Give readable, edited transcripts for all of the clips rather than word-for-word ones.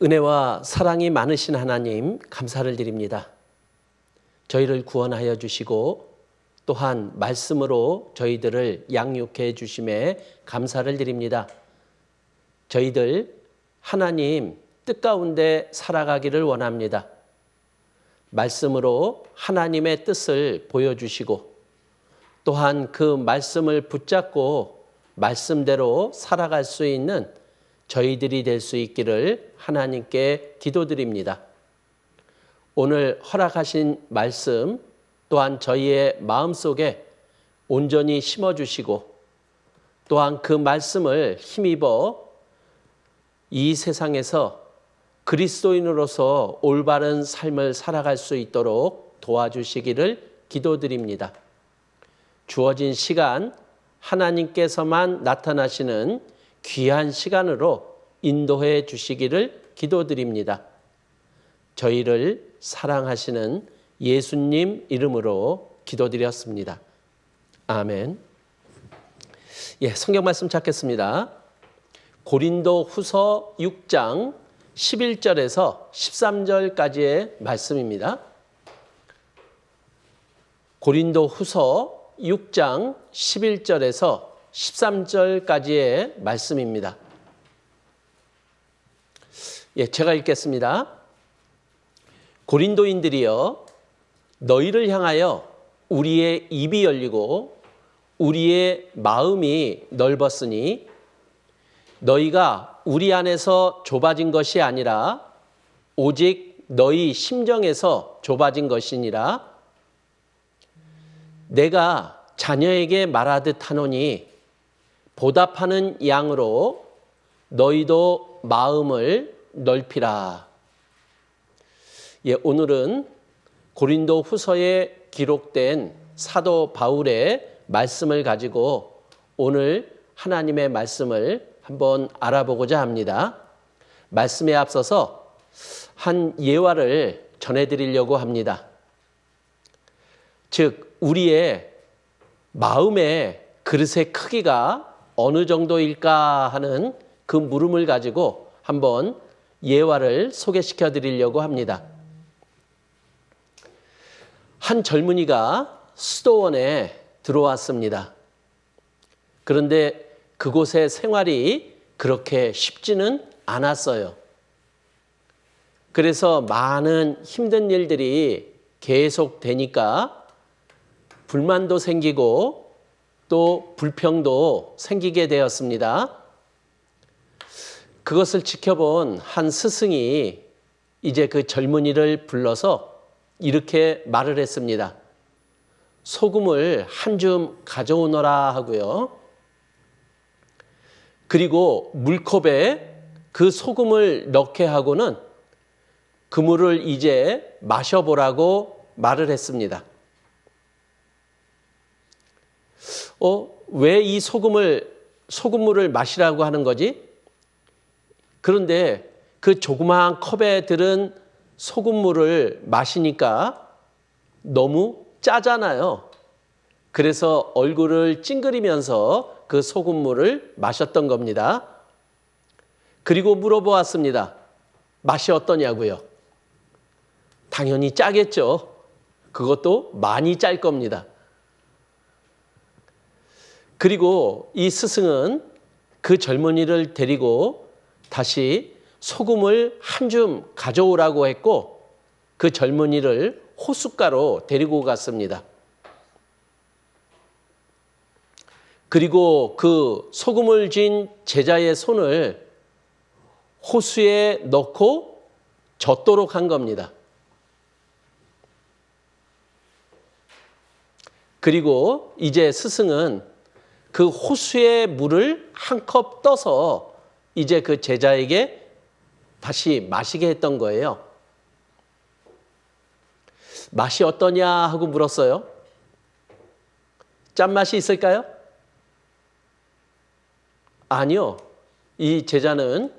은혜와 사랑이 많으신 하나님 감사를 드립니다. 저희를 구원하여 주시고 또한 말씀으로 저희들을 양육해 주심에 감사를 드립니다. 저희들 하나님 뜻 가운데 살아가기를 원합니다. 말씀으로 하나님의 뜻을 보여주시고 또한 그 말씀을 붙잡고 말씀대로 살아갈 수 있는 저희들이 될 수 있기를 하나님께 기도드립니다. 오늘 허락하신 말씀 또한 저희의 마음속에 온전히 심어주시고 또한 그 말씀을 힘입어 이 세상에서 그리스도인으로서 올바른 삶을 살아갈 수 있도록 도와주시기를 기도드립니다. 주어진 시간 하나님께서만 나타나시는 귀한 시간으로 인도해 주시기를 기도드립니다. 저희를 사랑하시는 예수님 이름으로 기도드렸습니다. 아멘. 성경 말씀 찾겠습니다. 고린도 후서 6장 11절에서 13절까지의 말씀입니다. 고린도 후서 6장 11절에서 13절까지의 말씀입니다. 제가 읽겠습니다. 고린도인들이여, 너희를 향하여 우리의 입이 열리고 우리의 마음이 넓었으니 너희가 우리 안에서 좁아진 것이 아니라 오직 너희 심정에서 좁아진 것이니라. 내가 자녀에게 말하듯 하노니 보답하는 양으로 너희도 마음을 넓히라. 오늘은 고린도 후서에 기록된 사도 바울의 말씀을 가지고 오늘 하나님의 말씀을 한번 알아보고자 합니다. 말씀에 앞서서 한 예화를 전해드리려고 합니다. 즉 우리의 마음의 그릇의 크기가 어느 정도일까 하는 그 물음을 가지고 한번 예화를 소개시켜 드리려고 합니다. 한 젊은이가 수도원에 들어왔습니다. 그런데 그곳의 생활이 그렇게 쉽지는 않았어요. 그래서 많은 힘든 일들이 계속 되니까 불만도 생기고 또 불평도 생기게 되었습니다. 그것을 지켜본 한 스승이 이제 그 젊은이를 불러서 이렇게 말을 했습니다. 소금을 한 줌 가져오너라 하고요. 그리고 물컵에 그 소금을 넣게 하고는 그 물을 이제 마셔보라고 말을 했습니다. 왜 이 소금물을 마시라고 하는 거지? 그런데 그 조그마한 컵에 들은 소금물을 마시니까 너무 짜잖아요. 그래서 얼굴을 찡그리면서 그 소금물을 마셨던 겁니다. 그리고 물어보았습니다. 맛이 어떠냐고요? 당연히 짜겠죠. 그것도 많이 짤 겁니다. 그리고 이 스승은 그 젊은이를 데리고 다시 소금을 한 줌 가져오라고 했고 그 젊은이를 호숫가로 데리고 갔습니다. 그리고 그 소금을 쥔 제자의 손을 호수에 넣고 젖도록 한 겁니다. 그리고 이제 스승은 그 호수의 물을 한 컵 떠서 이제 그 제자에게 다시 마시게 했던 거예요. 맛이 어떠냐 하고 물었어요. 짠맛이 있을까요? 아니요. 이 제자는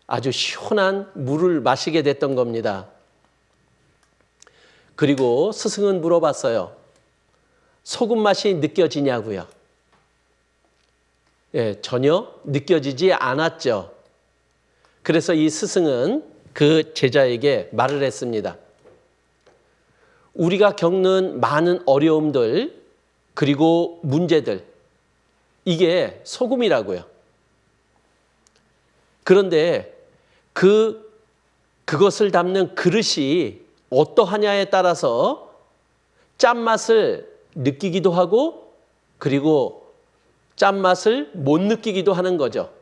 아주 시원한 물을 마시게 됐던 겁니다. 그리고 스승은 물어봤어요. 소금 맛이 느껴지냐고요. 전혀 느껴지지 않았죠. 그래서 이 스승은 그 제자에게 말을 했습니다. 우리가 겪는 많은 어려움들 그리고 문제들, 이게 소금이라고요. 그런데 그것을 담는 그릇이 어떠하냐에 따라서 짠맛을 느끼기도 하고 그리고 짠맛을 못 느끼기도 하는 거죠.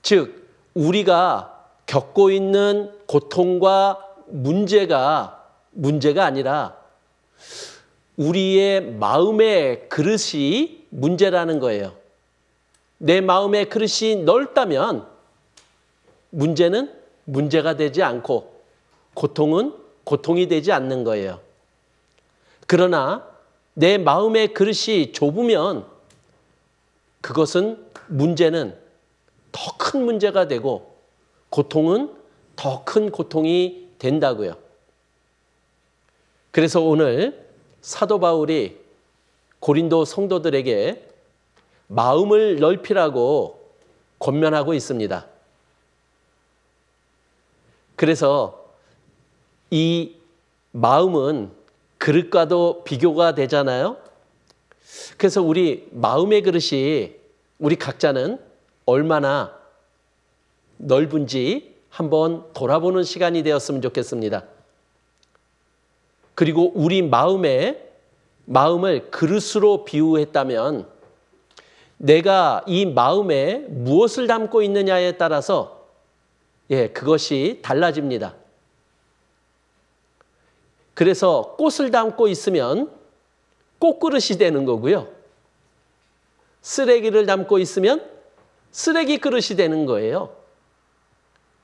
즉 우리가 겪고 있는 고통과 문제가 아니라 우리의 마음의 그릇이 문제라는 거예요. 내 마음의 그릇이 넓다면 문제는 문제가 되지 않고 고통은 고통이 되지 않는 거예요. 그러나 내 마음의 그릇이 좁으면 문제는 더 큰 문제가 되고 고통은 더 큰 고통이 된다고요. 그래서 오늘 사도 바울이 고린도 성도들에게 마음을 넓히라고 권면하고 있습니다. 그래서 이 마음은 그릇과도 비교가 되잖아요. 그래서 우리 마음의 그릇이 우리 각자는 얼마나 넓은지 한번 돌아보는 시간이 되었으면 좋겠습니다. 그리고 우리 마음을 그릇으로 비유했다면 내가 이 마음에 무엇을 담고 있느냐에 따라서 그것이 달라집니다. 그래서 꽃을 담고 있으면 꽃그릇이 되는 거고요. 쓰레기를 담고 있으면 쓰레기 그릇이 되는 거예요.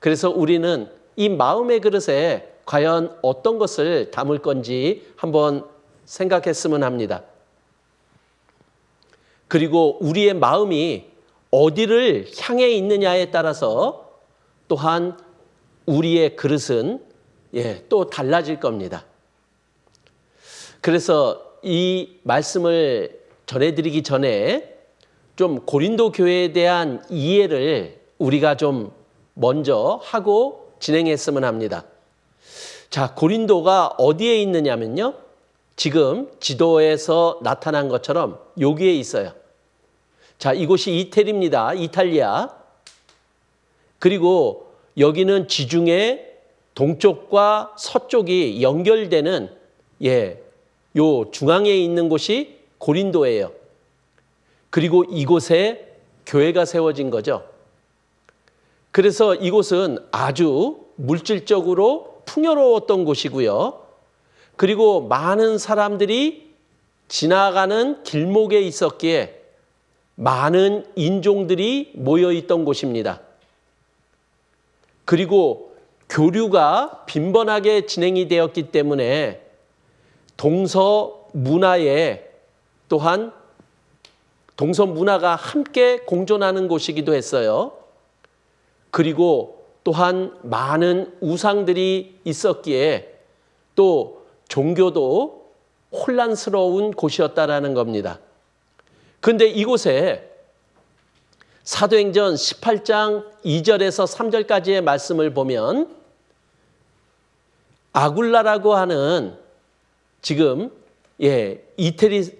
그래서 우리는 이 마음의 그릇에 과연 어떤 것을 담을 건지 한번 생각했으면 합니다. 그리고 우리의 마음이 어디를 향해 있느냐에 따라서 또한 우리의 그릇은 또 달라질 겁니다. 그래서 이 말씀을 전해드리기 전에 좀 고린도 교회에 대한 이해를 우리가 좀 먼저 하고 진행했으면 합니다. 자, 고린도가 어디에 있느냐면요. 지금 지도에서 나타난 것처럼 여기에 있어요. 자, 이곳이 이태리입니다. 이탈리아. 그리고 여기는 지중해 동쪽과 서쪽이 연결되는 요 중앙에 있는 곳이 고린도예요. 그리고 이곳에 교회가 세워진 거죠. 그래서 이곳은 아주 물질적으로 풍요로웠던 곳이고요. 그리고 많은 사람들이 지나가는 길목에 있었기에 많은 인종들이 모여 있던 곳입니다. 그리고 교류가 빈번하게 진행이 되었기 때문에 동서 문화에 또한 동서 문화가 함께 공존하는 곳이기도 했어요. 그리고 또한 많은 우상들이 있었기에 또 종교도 혼란스러운 곳이었다라는 겁니다. 그런데 이곳에 사도행전 18장 2절에서 3절까지의 말씀을 보면 아굴라라고 하는 지금 이태리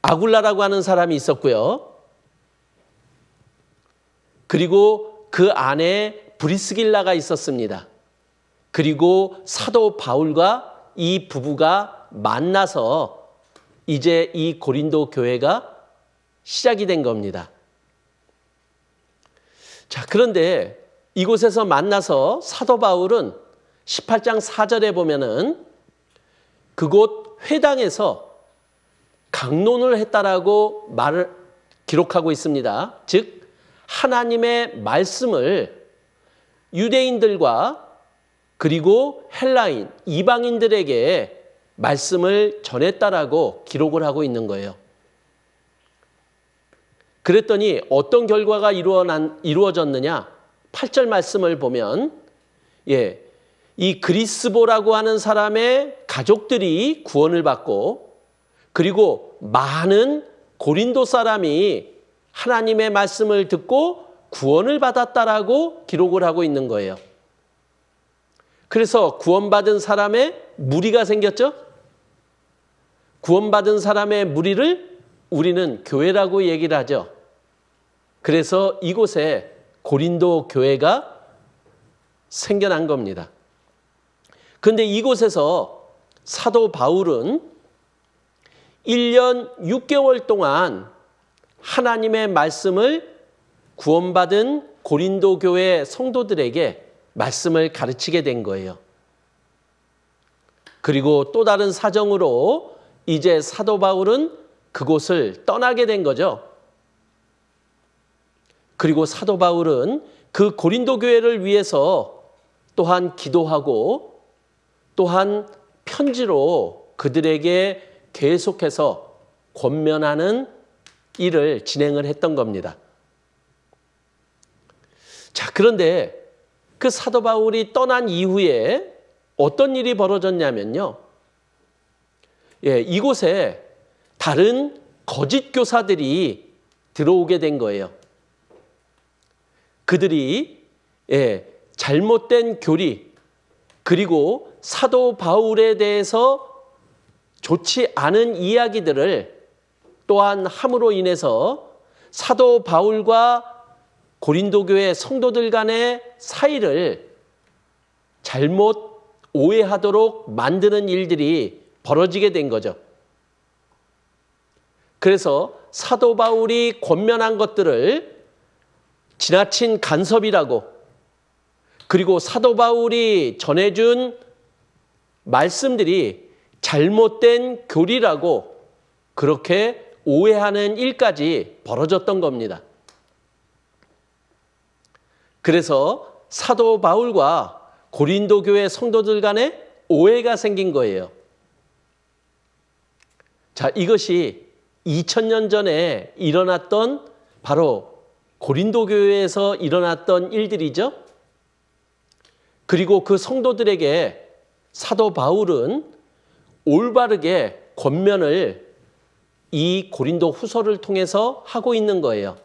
아굴라라고 하는 사람이 있었고요. 그리고 그 안에 브리스길라가 있었습니다. 그리고 사도 바울과 이 부부가 만나서 이제 이 고린도 교회가 시작이 된 겁니다. 자, 그런데 이곳에서 만나서 사도 바울은 18장 4절에 보면은 그곳 회당에서 강론을 했다라고 기록하고 있습니다. 즉 하나님의 말씀을 유대인들과 그리고 헬라인, 이방인들에게 말씀을 전했다라고 기록을 하고 있는 거예요. 그랬더니 어떤 결과가 이루어졌느냐? 8절 말씀을 보면 이 그리스보라고 하는 사람의 가족들이 구원을 받고 그리고 많은 고린도 사람이 하나님의 말씀을 듣고 구원을 받았다라고 기록을 하고 있는 거예요. 그래서 구원받은 사람의 무리가 생겼죠? 구원받은 사람의 무리를 우리는 교회라고 얘기를 하죠. 그래서 이곳에 고린도 교회가 생겨난 겁니다. 그런데 이곳에서 사도 바울은 1년 6개월 동안 하나님의 말씀을 구원받은 고린도 교회 성도들에게 말씀을 가르치게 된 거예요. 그리고 또 다른 사정으로 이제 사도 바울은 그곳을 떠나게 된 거죠. 그리고 사도 바울은 그 고린도 교회를 위해서 또한 기도하고 또한 편지로 그들에게 계속해서 권면하는 일을 진행을 했던 겁니다. 자, 그런데 그 사도 바울이 떠난 이후에 어떤 일이 벌어졌냐면요. 이곳에 다른 거짓 교사들이 들어오게 된 거예요. 그들이 잘못된 교리 그리고 사도 바울에 대해서 좋지 않은 이야기들을 또한 함으로 인해서 사도 바울과 고린도 교회 성도들 간의 사이를 잘못 오해하도록 만드는 일들이 벌어지게 된 거죠. 그래서 사도 바울이 권면한 것들을 지나친 간섭이라고, 그리고 사도 바울이 전해준 말씀들이 잘못된 교리라고 그렇게 오해하는 일까지 벌어졌던 겁니다. 그래서 사도 바울과 고린도 교회 성도들 간에 오해가 생긴 거예요. 자, 이것이 2000년 전에 일어났던 바로 고린도 교회에서 일어났던 일들이죠. 그리고 그 성도들에게 사도 바울은 올바르게 권면을 이 고린도 후서를 통해서 하고 있는 거예요.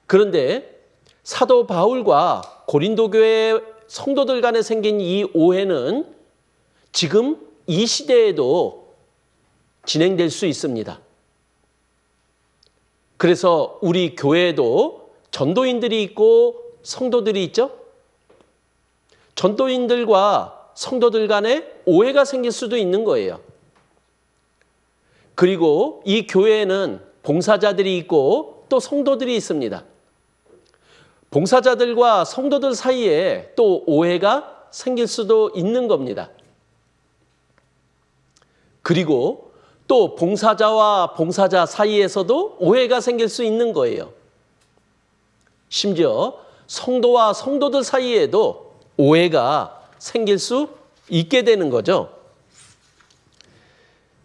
그런데 사도 바울과 고린도 교회 성도들 간에 생긴 이 오해는 지금 이 시대에도 진행될 수 있습니다. 그래서 우리 교회에도 전도인들이 있고 성도들이 있죠. 전도인들과 성도들 간에 오해가 생길 수도 있는 거예요. 그리고 이 교회에는 봉사자들이 있고 또 성도들이 있습니다. 봉사자들과 성도들 사이에 또 오해가 생길 수도 있는 겁니다. 그리고 또 봉사자와 봉사자 사이에서도 오해가 생길 수 있는 거예요. 심지어 성도와 성도들 사이에도 오해가 생길 수 있게 되는 거죠.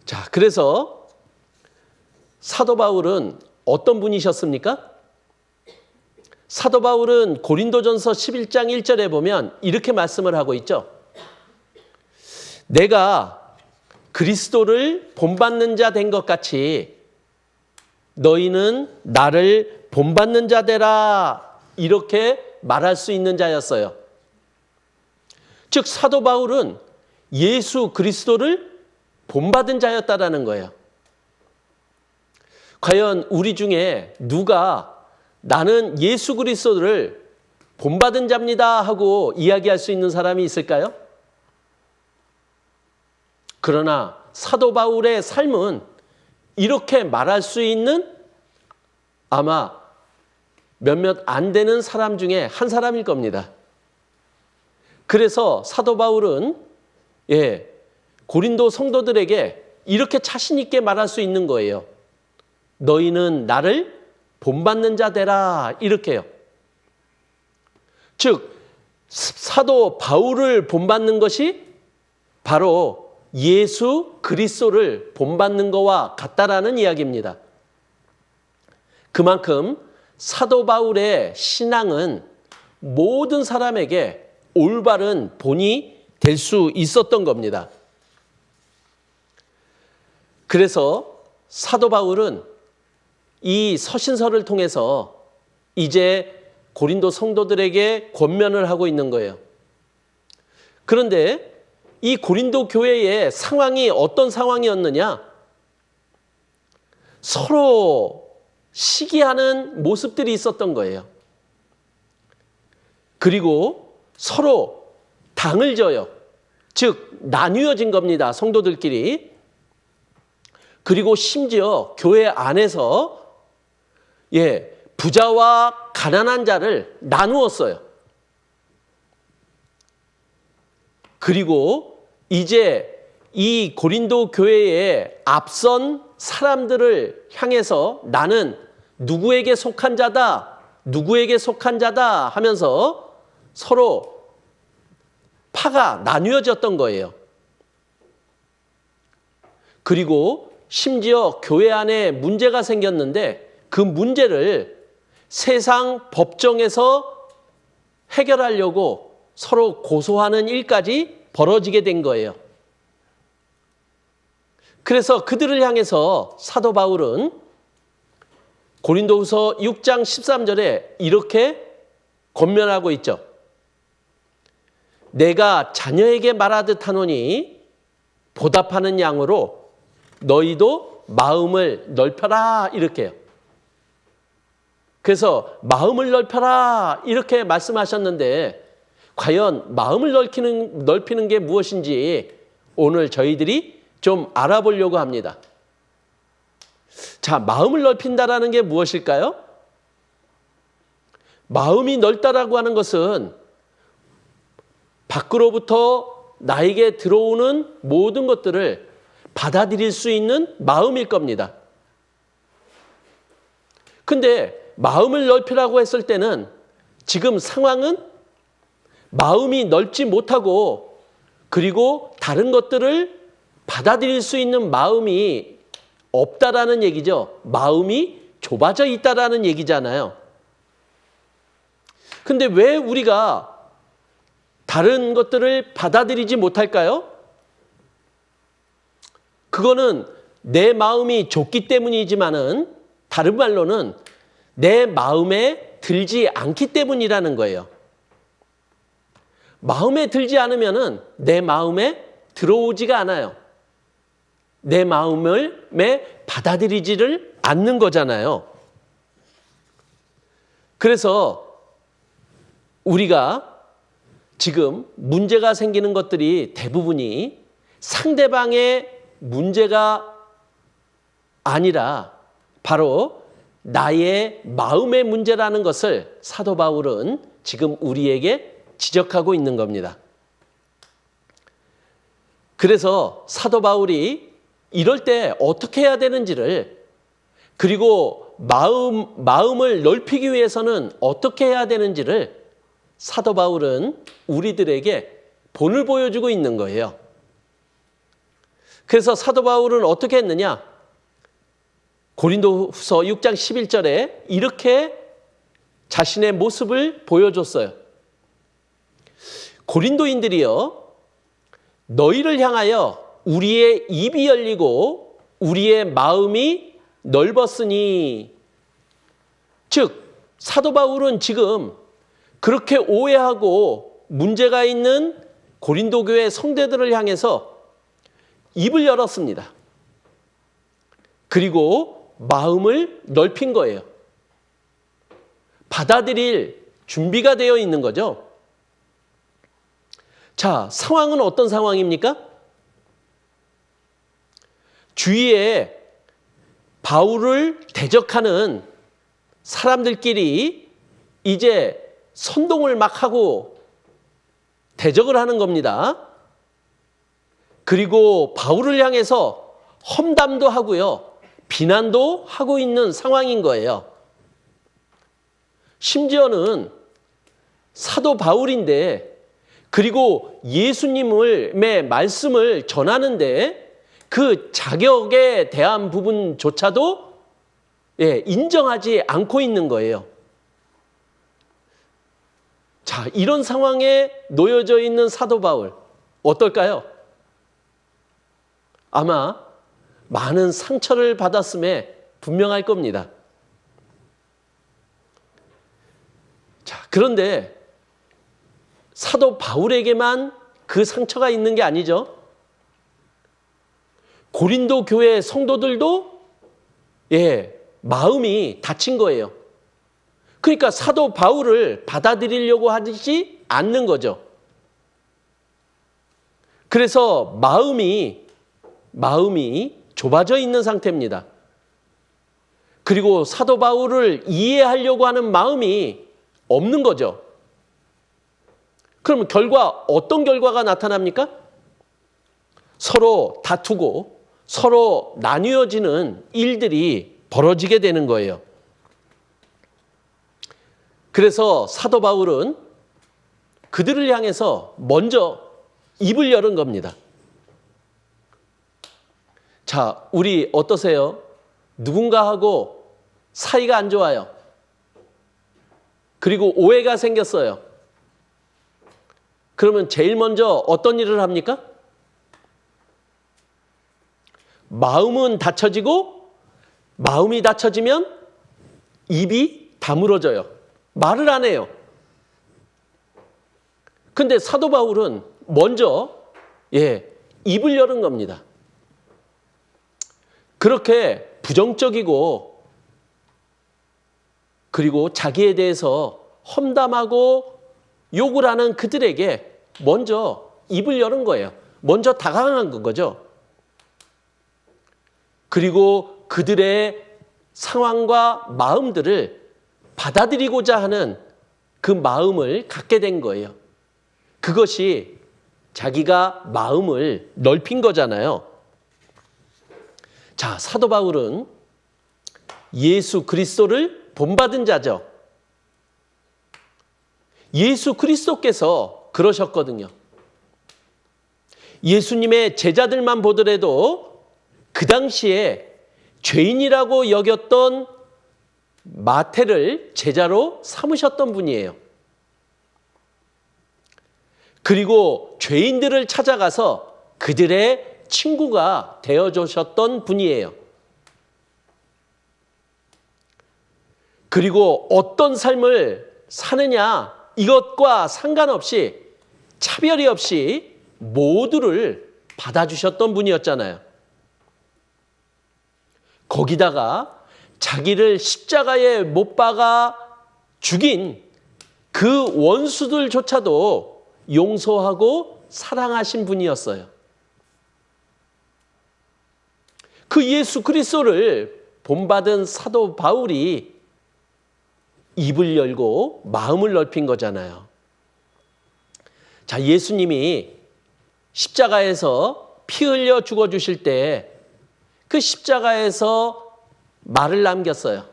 자, 그래서 사도 바울은 어떤 분이셨습니까? 사도 바울은 고린도전서 11장 1절에 보면 이렇게 말씀을 하고 있죠. 내가 그리스도를 본받는 자 된 것 같이 너희는 나를 본받는 자 되라, 이렇게 말할 수 있는 자였어요. 즉 사도 바울은 예수 그리스도를 본받은 자였다라는 거예요. 과연 우리 중에 누가 나는 예수 그리스도를 본받은 자입니다 하고 이야기할 수 있는 사람이 있을까요? 그러나 사도 바울의 삶은 이렇게 말할 수 있는 아마 몇몇 안 되는 사람 중에 한 사람일 겁니다. 그래서 사도 바울은 고린도 성도들에게 이렇게 자신 있게 말할 수 있는 거예요. 너희는 나를 본받는 자 되라, 이렇게요. 즉 사도 바울을 본받는 것이 바로 예수 그리스도를 본받는 것과 같다라는 이야기입니다. 그만큼 사도 바울의 신앙은 모든 사람에게 올바른 본이 될 수 있었던 겁니다. 그래서 사도 바울은 이 서신서를 통해서 이제 고린도 성도들에게 권면을 하고 있는 거예요. 그런데 이 고린도 교회의 상황이 어떤 상황이었느냐? 서로 시기하는 모습들이 있었던 거예요. 그리고 서로 당을 져요. 즉 나뉘어진 겁니다. 성도들끼리. 그리고 심지어 교회 안에서 부자와 가난한 자를 나누었어요. 그리고 이제 이 고린도 교회의 앞선 사람들을 향해서 나는 누구에게 속한 자다, 누구에게 속한 자다 하면서 서로 파가 나뉘어졌던 거예요. 그리고 심지어 교회 안에 문제가 생겼는데 그 문제를 세상 법정에서 해결하려고 서로 고소하는 일까지 벌어지게 된 거예요. 그래서 그들을 향해서 사도 바울은 고린도후서 6장 13절에 이렇게 권면하고 있죠. 내가 자녀에게 말하듯 하노니 보답하는 양으로 너희도 마음을 넓혀라 이렇게요. 그래서 마음을 넓혀라 이렇게 말씀하셨는데 과연 마음을 넓히는 게 무엇인지 오늘 저희들이 좀 알아보려고 합니다. 자, 마음을 넓힌다라는 게 무엇일까요? 마음이 넓다라고 하는 것은 밖으로부터 나에게 들어오는 모든 것들을 받아들일 수 있는 마음일 겁니다. 근데 마음을 넓히라고 했을 때는 지금 상황은 마음이 넓지 못하고 그리고 다른 것들을 받아들일 수 있는 마음이 없다라는 얘기죠. 마음이 좁아져 있다라는 얘기잖아요. 근데 왜 우리가 다른 것들을 받아들이지 못할까요? 그거는 내 마음이 좁기 때문이지만은 다른 말로는 내 마음에 들지 않기 때문이라는 거예요. 마음에 들지 않으면은 내 마음에 들어오지가 않아요. 내 마음을 받아들이지를 않는 거잖아요. 그래서 우리가 지금 문제가 생기는 것들이 대부분이 상대방의 문제가 아니라 바로 나의 마음의 문제라는 것을 사도 바울은 지금 우리에게 지적하고 있는 겁니다. 그래서 사도 바울이 이럴 때 어떻게 해야 되는지를 그리고 마음을 넓히기 위해서는 어떻게 해야 되는지를 사도 바울은 우리들에게 본을 보여주고 있는 거예요. 그래서 사도 바울은 어떻게 했느냐? 고린도후서 6장 11절에 이렇게 자신의 모습을 보여줬어요. 고린도인들이여 너희를 향하여 우리의 입이 열리고 우리의 마음이 넓었으니 즉 사도 바울은 지금 그렇게 오해하고 문제가 있는 고린도 교회 성도들을 향해서 입을 열었습니다. 그리고 마음을 넓힌 거예요. 받아들일 준비가 되어 있는 거죠. 자, 상황은 어떤 상황입니까? 주위에 바울을 대적하는 사람들끼리 이제 선동을 막 하고 대적을 하는 겁니다. 그리고 바울을 향해서 험담도 하고요. 비난도 하고 있는 상황인 거예요. 심지어는 사도 바울인데 그리고 예수님의 말씀을 전하는데 그 자격에 대한 부분조차도 인정하지 않고 있는 거예요. 자, 이런 상황에 놓여져 있는 사도 바울 어떨까요? 아마 많은 상처를 받았음에 분명할 겁니다. 그런데 사도 바울에게만 그 상처가 있는 게 아니죠. 고린도 교회 성도들도 마음이 다친 거예요. 그러니까 사도 바울을 받아들이려고 하지 않는 거죠. 그래서 마음이 좁아져 있는 상태입니다. 그리고 사도 바울을 이해하려고 하는 마음이 없는 거죠. 그러면 어떤 결과가 나타납니까? 서로 다투고 서로 나뉘어지는 일들이 벌어지게 되는 거예요. 그래서 사도 바울은 그들을 향해서 먼저 입을 열은 겁니다. 자, 우리 어떠세요? 누군가하고 사이가 안 좋아요. 그리고 오해가 생겼어요. 그러면 제일 먼저 어떤 일을 합니까? 마음은 닫혀지고, 마음이 닫혀지면 입이 다물어져요. 말을 안 해요. 근데 사도 바울은 먼저 입을 열은 겁니다. 그렇게 부정적이고 그리고 자기에 대해서 험담하고 욕을 하는 그들에게 먼저 입을 여는 거예요. 먼저 다가간 거죠. 그리고 그들의 상황과 마음들을 받아들이고자 하는 그 마음을 갖게 된 거예요. 그것이 자기가 마음을 넓힌 거잖아요. 자, 사도 바울은 예수 그리스도를 본받은 자죠. 예수 그리스도께서 그러셨거든요. 예수님의 제자들만 보더라도 그 당시에 죄인이라고 여겼던 마태를 제자로 삼으셨던 분이에요. 그리고 죄인들을 찾아가서 그들의 친구가 되어주셨던 분이에요. 그리고 어떤 삶을 사느냐 이것과 상관없이 차별이 없이 모두를 받아주셨던 분이었잖아요. 거기다가 자기를 십자가에 못 박아 죽인 그 원수들조차도 용서하고 사랑하신 분이었어요. 그 예수 그리스도를 본받은 사도 바울이 입을 열고 마음을 넓힌 거잖아요. 자, 예수님이 십자가에서 피 흘려 죽어주실 때 그 십자가에서 말을 남겼어요.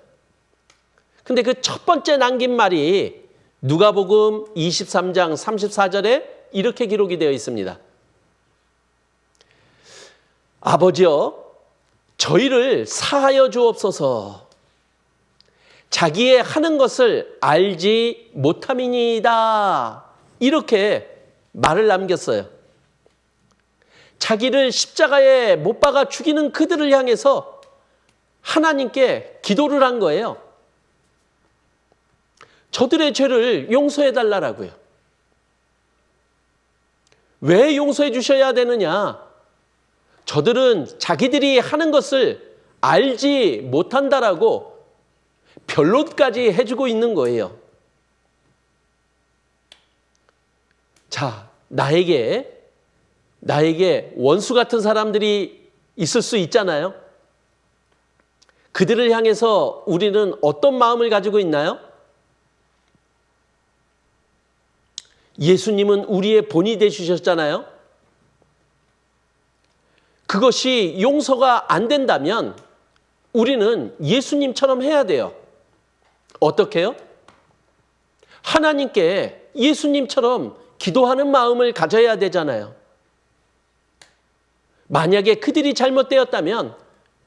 근데 그 첫 번째 남긴 말이 누가복음 23장 34절에 이렇게 기록이 되어 있습니다. 아버지여, 저희를 사하여 주옵소서. 자기의 하는 것을 알지 못함이니이다. 이렇게 말을 남겼어요. 자기를 십자가에 못 박아 죽이는 그들을 향해서 하나님께 기도를 한 거예요. 저들의 죄를 용서해 달라고요. 왜 용서해 주셔야 되느냐? 저들은 자기들이 하는 것을 알지 못한다라고 변론까지 해주고 있는 거예요. 자, 나에게 원수 같은 사람들이 있을 수 있잖아요. 그들을 향해서 우리는 어떤 마음을 가지고 있나요? 예수님은 우리의 본이 되주셨잖아요. 그것이 용서가 안 된다면 우리는 예수님처럼 해야 돼요. 어떻게 해요? 하나님께 예수님처럼 기도하는 마음을 가져야 되잖아요. 만약에 그들이 잘못되었다면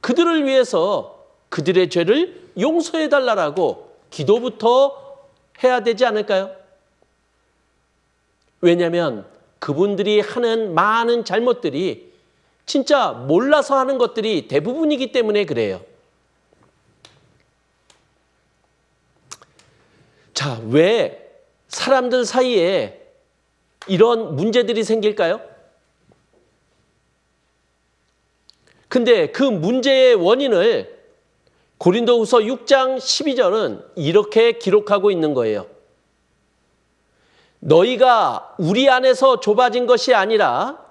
그들을 위해서 그들의 죄를 용서해 달라고 기도부터 해야 되지 않을까요? 왜냐하면 그분들이 하는 많은 잘못들이 진짜 몰라서 하는 것들이 대부분이기 때문에 그래요. 자, 왜 사람들 사이에 이런 문제들이 생길까요? 근데 그 문제의 원인을 고린도후서 6장 12절은 이렇게 기록하고 있는 거예요. 너희가 우리 안에서 좁아진 것이 아니라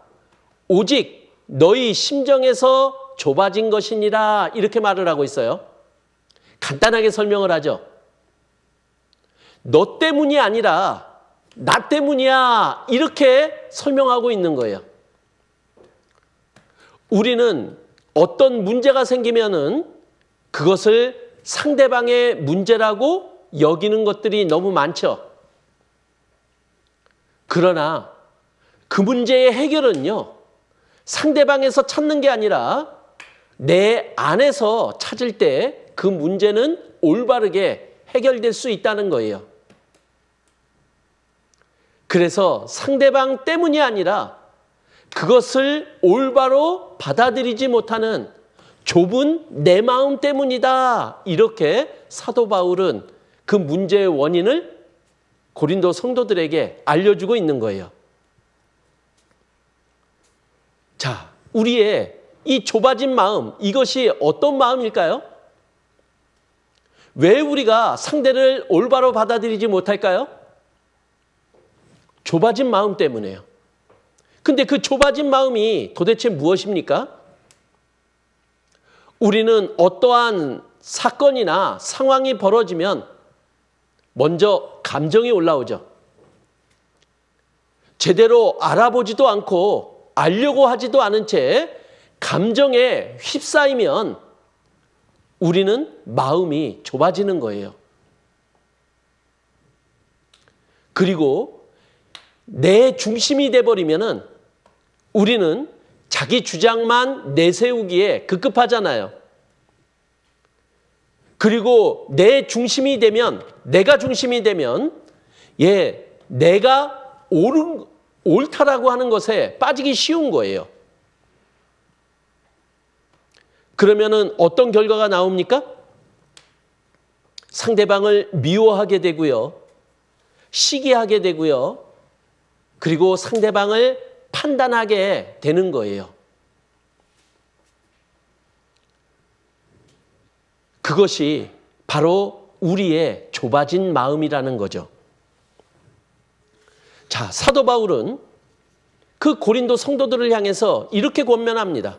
오직 너희 심정에서 좁아진 것이니라, 이렇게 말을 하고 있어요. 간단하게 설명을 하죠. 너 때문이 아니라 나 때문이야, 이렇게 설명하고 있는 거예요. 우리는 어떤 문제가 생기면은 그것을 상대방의 문제라고 여기는 것들이 너무 많죠. 그러나 그 문제의 해결은요, 상대방에서 찾는 게 아니라 내 안에서 찾을 때 그 문제는 올바르게 해결될 수 있다는 거예요. 그래서 상대방 때문이 아니라 그것을 올바로 받아들이지 못하는 좁은 내 마음 때문이다, 이렇게 사도 바울은 그 문제의 원인을 고린도 성도들에게 알려주고 있는 거예요. 자, 우리의 이 좁아진 마음, 이것이 어떤 마음일까요? 왜 우리가 상대를 올바로 받아들이지 못할까요? 좁아진 마음 때문에요. 근데 그 좁아진 마음이 도대체 무엇입니까? 우리는 어떠한 사건이나 상황이 벌어지면 먼저 감정이 올라오죠. 제대로 알아보지도 않고 알려고 하지도 않은 채 감정에 휩싸이면 우리는 마음이 좁아지는 거예요. 그리고 내 중심이 돼버리면은 우리는 자기 주장만 내세우기에 급급하잖아요. 그리고 내 중심이 되면, 내가 중심이 되면 내가 옳다라고 하는 것에 빠지기 쉬운 거예요. 그러면은 어떤 결과가 나옵니까? 상대방을 미워하게 되고요. 시기하게 되고요. 그리고 상대방을 판단하게 되는 거예요. 그것이 바로 우리의 좁아진 마음이라는 거죠. 자, 사도 바울은 그 고린도 성도들을 향해서 이렇게 권면합니다.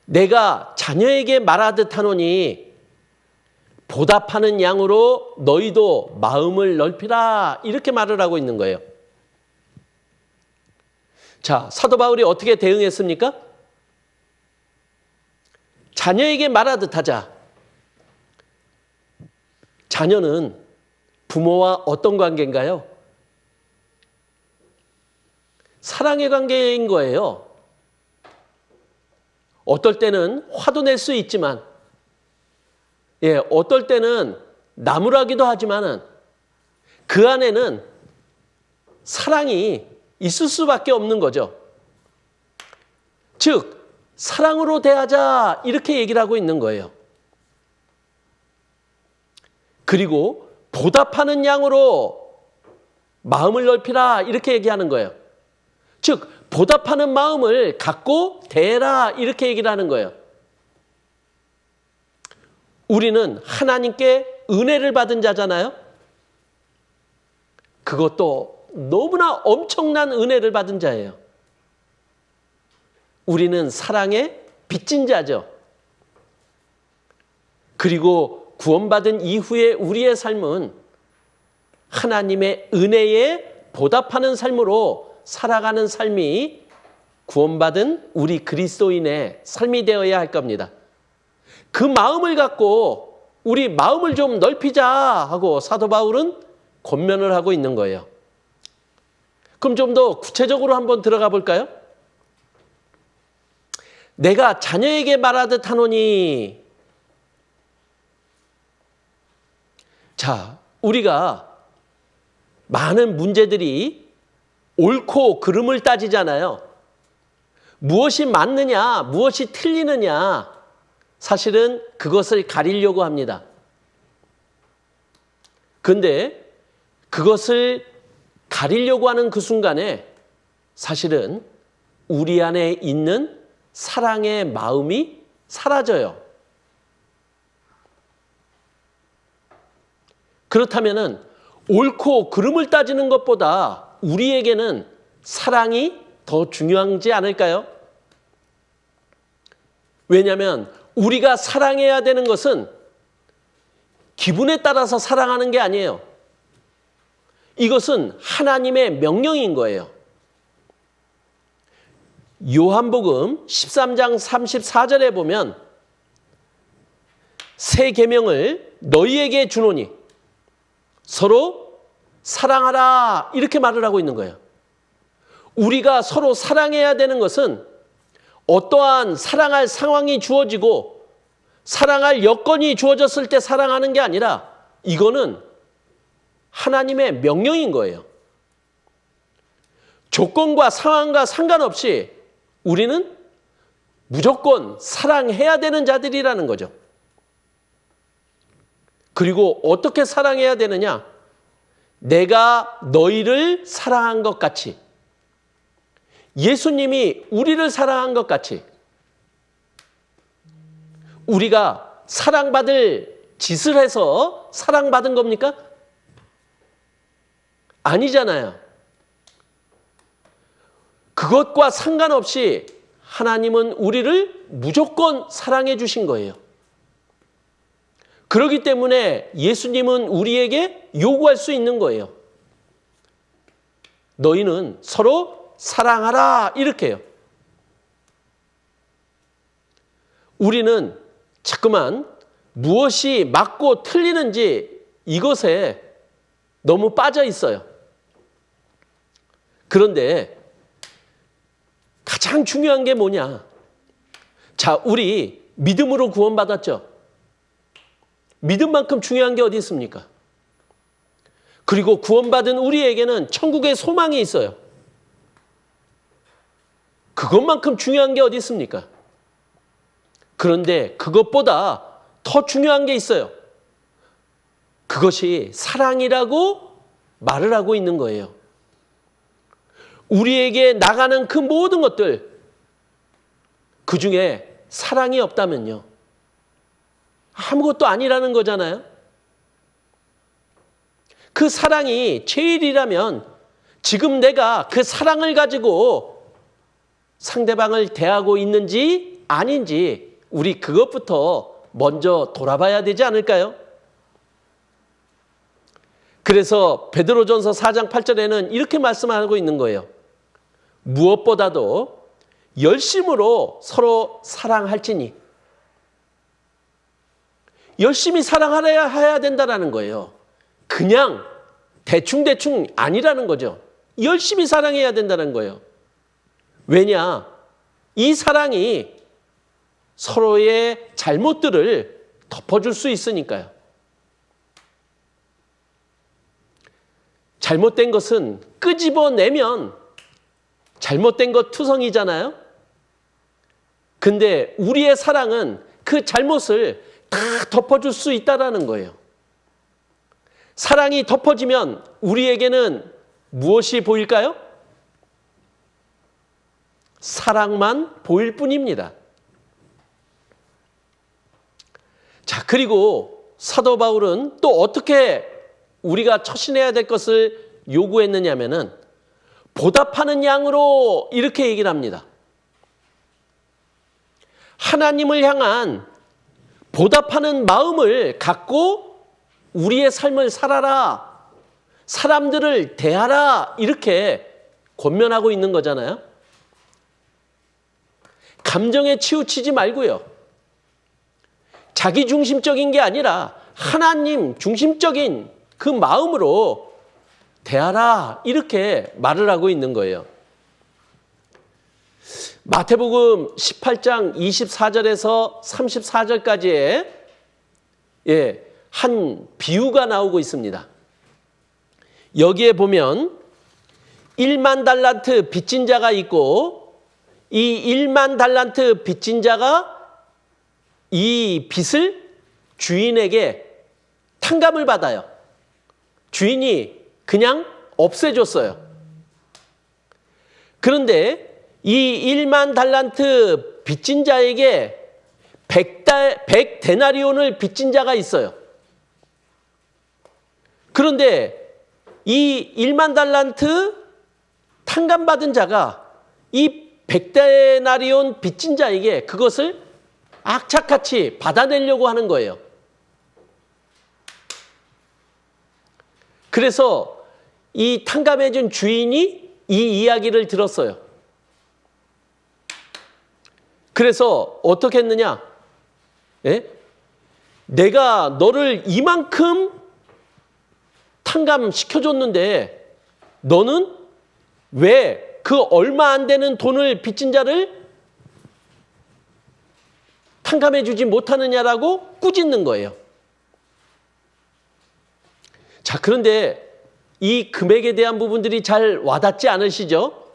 내가 자녀에게 말하듯 하노니 보답하는 양으로 너희도 마음을 넓히라, 이렇게 말을 하고 있는 거예요. 자, 사도 바울이 어떻게 대응했습니까? 자녀에게 말하듯 하자. 자녀는 부모와 어떤 관계인가요? 사랑의 관계인 거예요. 어떨 때는 화도 낼 수 있지만, 어떨 때는 나무라기도 하지만은 그 안에는 사랑이 있을 수밖에 없는 거죠. 즉, 사랑으로 대하자, 이렇게 얘기를 하고 있는 거예요. 그리고 보답하는 양으로 마음을 넓히라, 이렇게 얘기하는 거예요. 즉, 보답하는 마음을 갖고 대해라, 이렇게 얘기를 하는 거예요. 우리는 하나님께 은혜를 받은 자잖아요. 그것도 너무나 엄청난 은혜를 받은 자예요. 우리는 사랑에 빚진 자죠. 그리고 구원받은 이후에 우리의 삶은 하나님의 은혜에 보답하는 삶으로 살아가는 삶이 구원받은 우리 그리스도인의 삶이 되어야 할 겁니다. 그 마음을 갖고 우리 마음을 좀 넓히자 하고 사도 바울은 권면을 하고 있는 거예요. 그럼 좀 더 구체적으로 한번 들어가 볼까요? 내가 자녀에게 말하듯 하노니. 자, 우리가 많은 문제들이 옳고 그름을 따지잖아요. 무엇이 맞느냐, 무엇이 틀리느냐, 사실은 그것을 가리려고 합니다. 그런데 그것을 가리려고 하는 그 순간에 사실은 우리 안에 있는 사랑의 마음이 사라져요. 그렇다면은 옳고 그름을 따지는 것보다 우리에게는 사랑이 더 중요하지 않을까요? 왜냐하면 우리가 사랑해야 되는 것은 기분에 따라서 사랑하는 게 아니에요. 이것은 하나님의 명령인 거예요. 요한복음 13장 34절에 보면 새 계명을 너희에게 주노니 서로 사랑하라 이렇게 말을 하고 있는 거예요. 우리가 서로 사랑해야 되는 것은 어떠한 사랑할 상황이 주어지고 사랑할 여건이 주어졌을 때 사랑하는 게 아니라 이거는 하나님의 명령인 거예요. 조건과 상황과 상관없이 우리는 무조건 사랑해야 되는 자들이라는 거죠. 그리고 어떻게 사랑해야 되느냐? 내가 너희를 사랑한 것 같이, 예수님이 우리를 사랑한 것 같이 우리가 사랑받을 짓을 해서 사랑받은 겁니까? 아니잖아요. 그것과 상관없이 하나님은 우리를 무조건 사랑해 주신 거예요. 그렇기 때문에 예수님은 우리에게 요구할 수 있는 거예요. 너희는 서로 사랑하라 이렇게요. 우리는 자꾸만 무엇이 맞고 틀리는지 이것에 너무 빠져 있어요. 그런데 가장 중요한 게 뭐냐? 자, 우리 믿음으로 구원받았죠. 믿음만큼 중요한 게 어디 있습니까? 그리고 구원받은 우리에게는 천국의 소망이 있어요. 그것만큼 중요한 게 어디 있습니까? 그런데 그것보다 더 중요한 게 있어요. 그것이 사랑이라고 말을 하고 있는 거예요. 우리에게 나가는 그 모든 것들, 그 중에 사랑이 없다면요, 아무것도 아니라는 거잖아요. 그 사랑이 제일이라면 지금 내가 그 사랑을 가지고 상대방을 대하고 있는지 아닌지 우리 그것부터 먼저 돌아봐야 되지 않을까요? 그래서 베드로전서 4장 8절에는 이렇게 말씀하고 있는 거예요. 무엇보다도 열심으로 서로 사랑할지니. 열심히 사랑해야 된다는 거예요. 그냥 대충 아니라는 거죠. 열심히 사랑해야 된다는 거예요. 왜냐? 이 사랑이 서로의 잘못들을 덮어줄 수 있으니까요. 잘못된 것은 끄집어내면 잘못된 것 투성이잖아요. 근데 우리의 사랑은 그 잘못을 다 덮어줄 수 있다는 거예요. 사랑이 덮어지면 우리에게는 무엇이 보일까요? 사랑만 보일 뿐입니다. 자, 그리고 사도 바울은 또 어떻게 우리가 처신해야 될 것을 요구했느냐면은 보답하는 양으로 이렇게 얘기를 합니다. 하나님을 향한 보답하는 마음을 갖고 우리의 삶을 살아라, 사람들을 대하라 이렇게 권면하고 있는 거잖아요. 감정에 치우치지 말고요. 자기 중심적인 게 아니라 하나님 중심적인 그 마음으로 대하라 이렇게 말을 하고 있는 거예요. 마태복음 18장 24절에서 34절까지의 한 비유가 나오고 있습니다. 여기에 보면 1만 달란트 빚진 자가 있고 이 1만 달란트 빚진 자가 이 빚을 주인에게 탕감을 받아요. 주인이 그냥 없애줬어요. 그런데 이 1만 달란트 빚진 자에게 100데나리온을 빚진 자가 있어요. 그런데 이 1만 달란트 탕감받은 자가 이 100데나리온 빚진 자에게 그것을 악착같이 받아내려고 하는 거예요. 그래서 이 탕감해준 주인이 이 이야기를 들었어요. 그래서 어떻게 했느냐? 예? 내가 너를 이만큼 탕감시켜줬는데 너는 왜 그 얼마 안 되는 돈을 빚진 자를 탕감해주지 못하느냐라고 꾸짖는 거예요. 자, 그런데 이 금액에 대한 부분들이 잘 와닿지 않으시죠?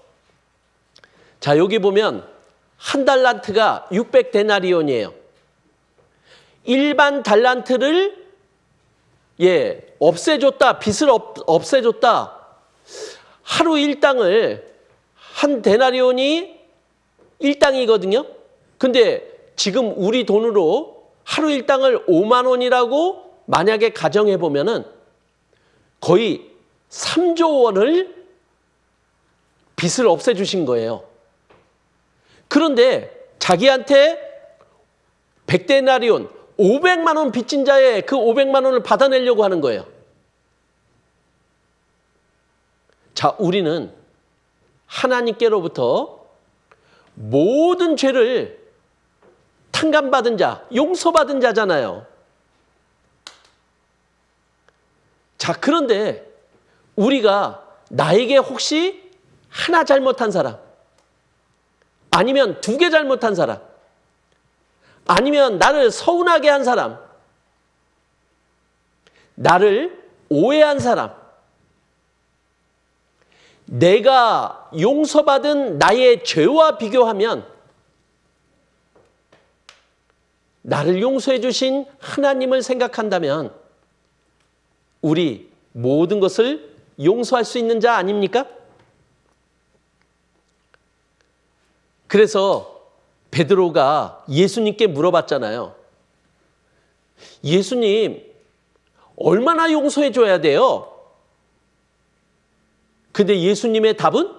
자, 여기 보면 한 달란트가 600데나리온이에요. 일반 달란트를 없애줬다, 빚을 없애줬다. 하루 일당을 한 데나리온이 일당이거든요. 근데 지금 우리 돈으로 하루 일당을 5만 원이라고 만약에 가정해 보면은 거의 3조 원을 빚을 없애주신 거예요. 그런데 자기한테 100데나리온, 500만 원 빚진 자의 그 500만 원을 받아내려고 하는 거예요. 자, 우리는 하나님께로부터 모든 죄를 탕감받은 자, 용서받은 자잖아요. 자, 그런데 우리가 나에게 혹시 하나 잘못한 사람, 아니면 2개 잘못한 사람, 아니면 나를 서운하게 한 사람, 나를 오해한 사람, 내가 용서받은 나의 죄와 비교하면 나를 용서해 주신 하나님을 생각한다면 우리 모든 것을 용서할 수 있는 자 아닙니까? 그래서 베드로가 예수님께 물어봤잖아요. 예수님, 얼마나 용서해 줘야 돼요? 근데 예수님의 답은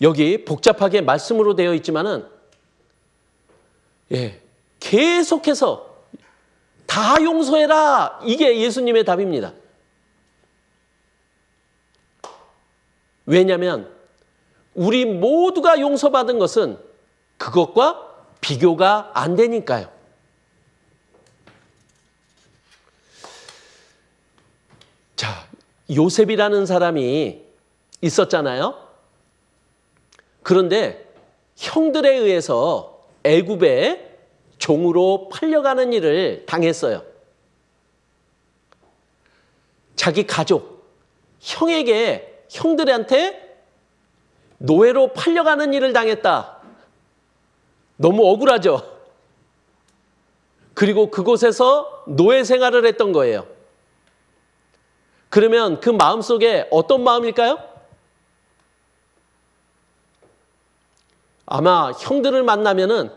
여기 복잡하게 말씀으로 되어 있지만은 계속해서 다 용서해라. 이게 예수님의 답입니다. 왜냐하면 우리 모두가 용서받은 것은 그것과 비교가 안 되니까요. 자, 요셉이라는 사람이 있었잖아요. 그런데 형들에 의해서 애굽에 종으로 팔려가는 일을 당했어요. 자기 가족, 형들한테 노예로 팔려가는 일을 당했다. 너무 억울하죠. 그리고 그곳에서 노예 생활을 했던 거예요. 그러면 그 마음속에 어떤 마음일까요? 아마 형들을 만나면은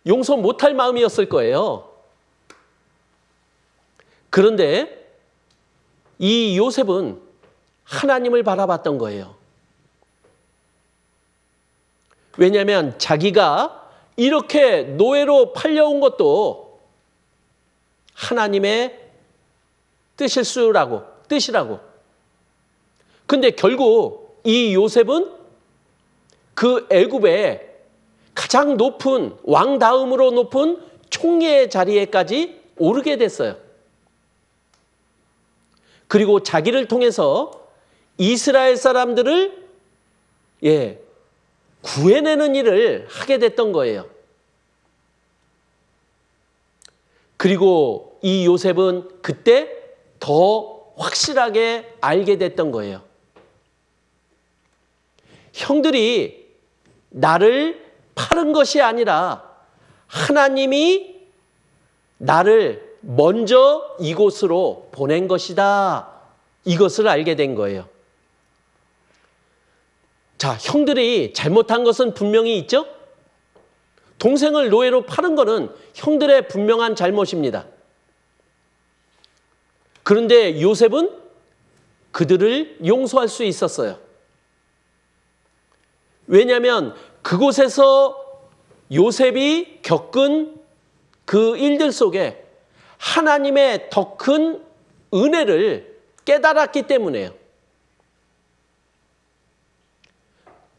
용서 못할 마음이었을 거예요. 그런데 이 요셉은 하나님을 바라봤던 거예요. 왜냐하면 자기가 이렇게 노예로 팔려온 것도 하나님의 뜻이라고. 근데 결국 이 요셉은 그 애굽의 가장 높은, 왕 다음으로 높은 총리의 자리에까지 오르게 됐어요. 그리고 자기를 통해서 이스라엘 사람들을 구해내는 일을 하게 됐던 거예요. 그리고 이 요셉은 그때 더 확실하게 알게 됐던 거예요. 형들이 나를 파는 것이 아니라 하나님이 나를 먼저 이곳으로 보낸 것이다. 이것을 알게 된 거예요. 자, 형들이 잘못한 것은 분명히 있죠? 동생을 노예로 파는 것은 형들의 분명한 잘못입니다. 그런데 요셉은 그들을 용서할 수 있었어요. 왜냐하면 그곳에서 요셉이 겪은 그 일들 속에 하나님의 더 큰 은혜를 깨달았기 때문에요.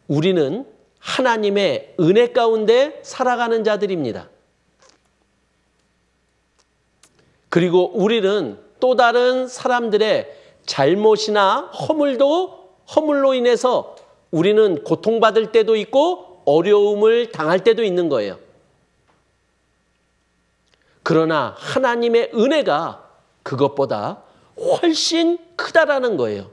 우리는 하나님의 은혜 가운데 살아가는 자들입니다. 그리고 우리는 또 다른 사람들의 잘못이나 허물로 인해서 우리는 고통받을 때도 있고 어려움을 당할 때도 있는 거예요. 그러나 하나님의 은혜가 그것보다 훨씬 크다라는 거예요.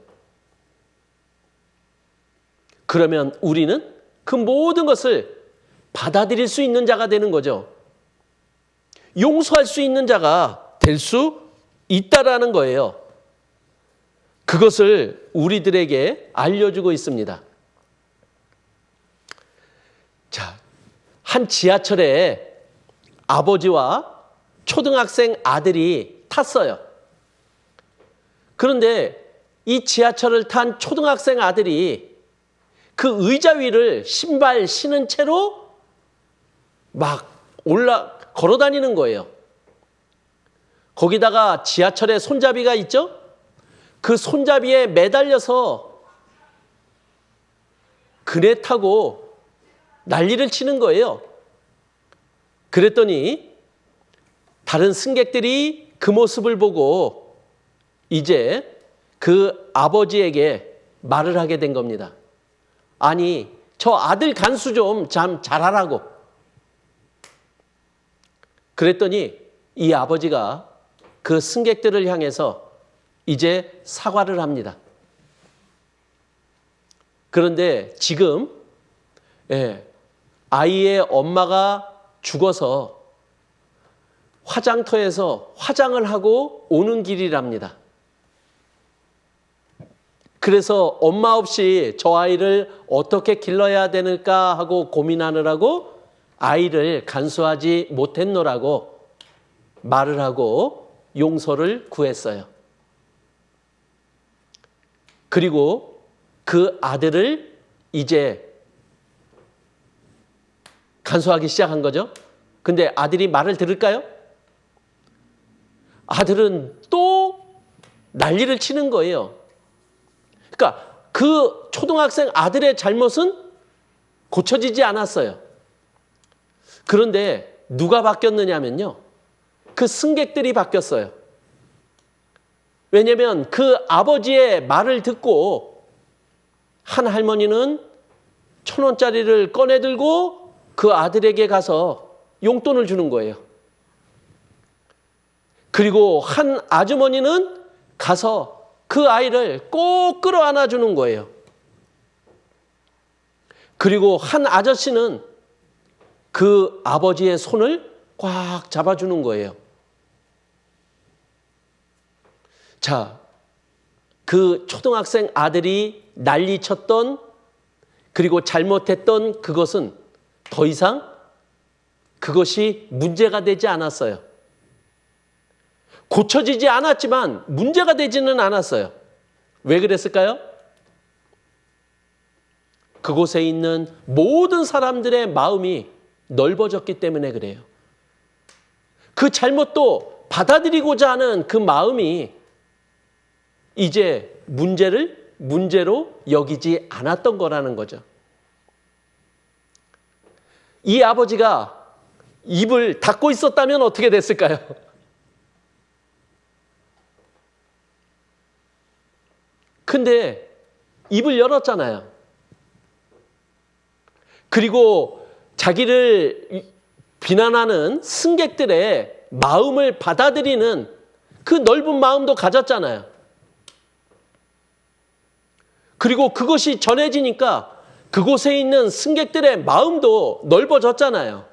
그러면 우리는 그 모든 것을 받아들일 수 있는 자가 되는 거죠. 용서할 수 있는 자가 될 수 있다라는 거예요. 그것을 우리들에게 알려주고 있습니다. 자, 한 지하철에 아버지와 초등학생 아들이 탔어요. 그런데 이 지하철을 탄 초등학생 아들이 그 의자 위를 신발 신은 채로 막 걸어 다니는 거예요. 거기다가 지하철에 손잡이가 있죠? 그 손잡이에 매달려서 그네 타고 난리를 치는 거예요. 그랬더니 다른 승객들이 그 모습을 보고 이제 그 아버지에게 말을 하게 된 겁니다. 아니, 저 아들 간수 좀 잘하라고. 그랬더니 이 아버지가 그 승객들을 향해서 이제 사과를 합니다. 그런데 지금 아이의 엄마가 죽어서 화장터에서 화장을 하고 오는 길이랍니다. 그래서 엄마 없이 저 아이를 어떻게 길러야 되는가 하고 고민하느라고 아이를 간수하지 못했노라고 말을 하고 용서를 구했어요. 그리고 그 아들을 이제 간수하기 시작한 거죠. 근데 아들이 말을 들을까요? 아들은 또 난리를 치는 거예요. 그러니까 그 초등학생 아들의 잘못은 고쳐지지 않았어요. 그런데 누가 바뀌었느냐면요. 그 승객들이 바뀌었어요. 왜냐하면 그 아버지의 말을 듣고 한 할머니는 1,000원짜리를 꺼내 들고 그 아들에게 가서 용돈을 주는 거예요. 그리고 한 아주머니는 가서 그 아이를 꼭 끌어안아 주는 거예요. 그리고 한 아저씨는 그 아버지의 손을 꽉 잡아주는 거예요. 자, 그 초등학생 아들이 난리쳤던 그리고 잘못했던 그것은 더 이상 그것이 문제가 되지 않았어요. 고쳐지지 않았지만 문제가 되지는 않았어요. 왜 그랬을까요? 그곳에 있는 모든 사람들의 마음이 넓어졌기 때문에 그래요. 그 잘못도 받아들이고자 하는 그 마음이 이제 문제를 문제로 여기지 않았던 거라는 거죠. 이 아버지가 입을 닫고 있었다면 어떻게 됐을까요? 근데 입을 열었잖아요. 그리고 자기를 비난하는 승객들의 마음을 받아들이는 그 넓은 마음도 가졌잖아요. 그리고 그것이 전해지니까 그곳에 있는 승객들의 마음도 넓어졌잖아요.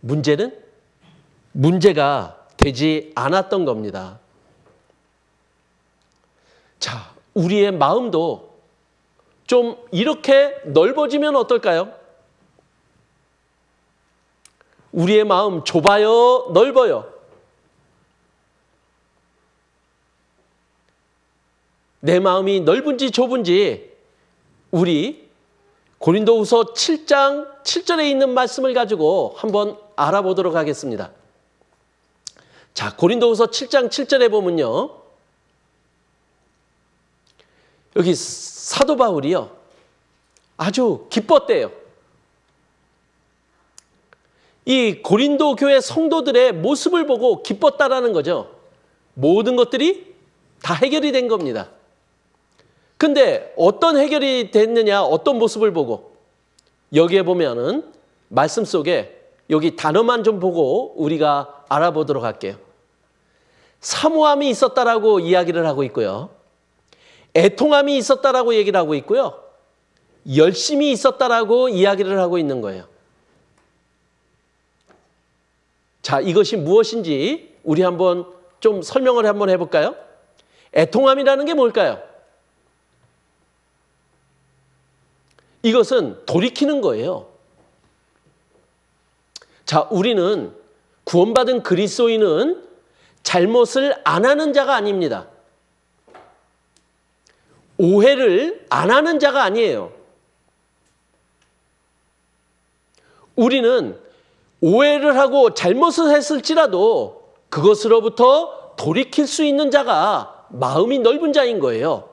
문제는 문제가 되지 않았던 겁니다. 자, 우리의 마음도 좀 이렇게 넓어지면 어떨까요? 우리의 마음 좁아요, 넓어요? 내 마음이 넓은지 좁은지 우리 고린도후서 7장 7절에 있는 말씀을 가지고 한번 알아보도록 하겠습니다. 자, 고린도후서 7장 7절에 보면요. 여기 사도 바울이요. 아주 기뻤대요. 이 고린도 교회 성도들의 모습을 보고 기뻤다라는 거죠. 모든 것들이 다 해결이 된 겁니다. 근데 어떤 해결이 됐느냐, 어떤 모습을 보고 여기에 보면은 말씀 속에 여기 단어만 좀 보고 우리가 알아보도록 할게요. 사모함이 있었다라고 이야기를 하고 있고요. 애통함이 있었다라고 얘기를 하고 있고요. 열심이 있었다라고 이야기를 하고 있는 거예요. 자, 이것이 무엇인지 우리 한번 좀 설명을 한번 해볼까요? 애통함이라는 게 뭘까요? 이것은 돌이키는 거예요. 자, 우리는 구원받은 그리스도인은 잘못을 안 하는 자가 아닙니다. 오해를 안 하는 자가 아니에요. 우리는 오해를 하고 잘못을 했을지라도 그것으로부터 돌이킬 수 있는 자가 마음이 넓은 자인 거예요.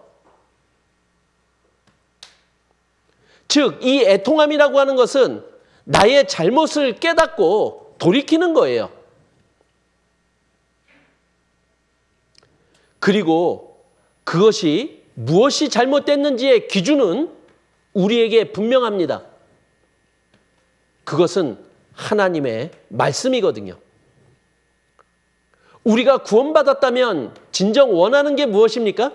즉, 이 애통함이라고 하는 것은 나의 잘못을 깨닫고 돌이키는 거예요. 그리고 그것이 무엇이 잘못됐는지의 기준은 우리에게 분명합니다. 그것은 하나님의 말씀이거든요. 우리가 구원받았다면 진정 원하는 게 무엇입니까?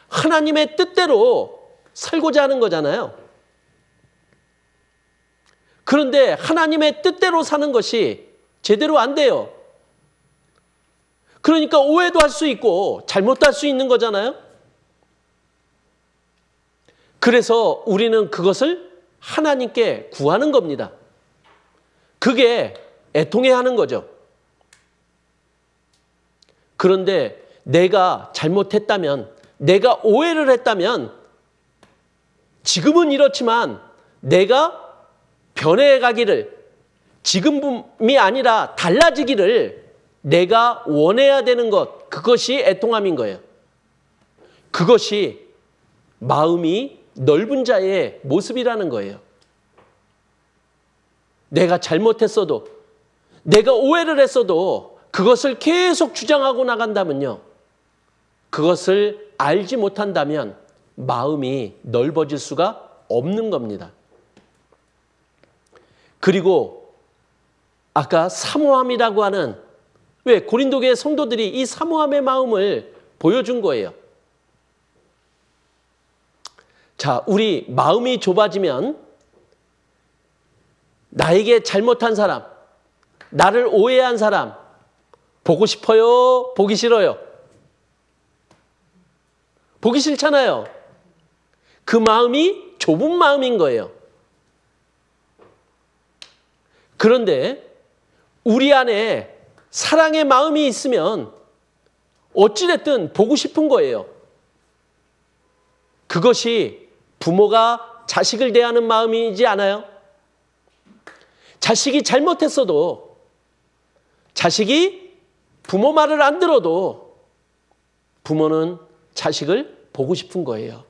하나님의 뜻대로 살고자 하는 거잖아요. 그런데 하나님의 뜻대로 사는 것이 제대로 안 돼요. 그러니까 오해도 할 수 있고 잘못도 할 수 있는 거잖아요. 그래서 우리는 그것을 하나님께 구하는 겁니다. 그게 애통해 하는 거죠. 그런데 내가 잘못했다면, 내가 오해를 했다면 지금은 이렇지만 내가 변해가기를, 지금이 아니라 달라지기를 내가 원해야 되는 것, 그것이 애통함인 거예요. 그것이 마음이 넓은 자의 모습이라는 거예요. 내가 잘못했어도, 내가 오해를 했어도 그것을 계속 주장하고 나간다면요, 그것을 알지 못한다면 마음이 넓어질 수가 없는 겁니다. 그리고 아까 사모함이라고 하는, 왜 고린도교의 성도들이 이 사모함의 마음을 보여준 거예요. 자, 우리 마음이 좁아지면 나에게 잘못한 사람, 나를 오해한 사람 보고 싶어요? 보기 싫어요? 보기 싫잖아요. 그 마음이 좁은 마음인 거예요. 그런데 우리 안에 사랑의 마음이 있으면 어찌됐든 보고 싶은 거예요. 그것이 부모가 자식을 대하는 마음이지 않아요? 자식이 잘못했어도, 자식이 부모 말을 안 들어도 부모는 자식을 보고 싶은 거예요.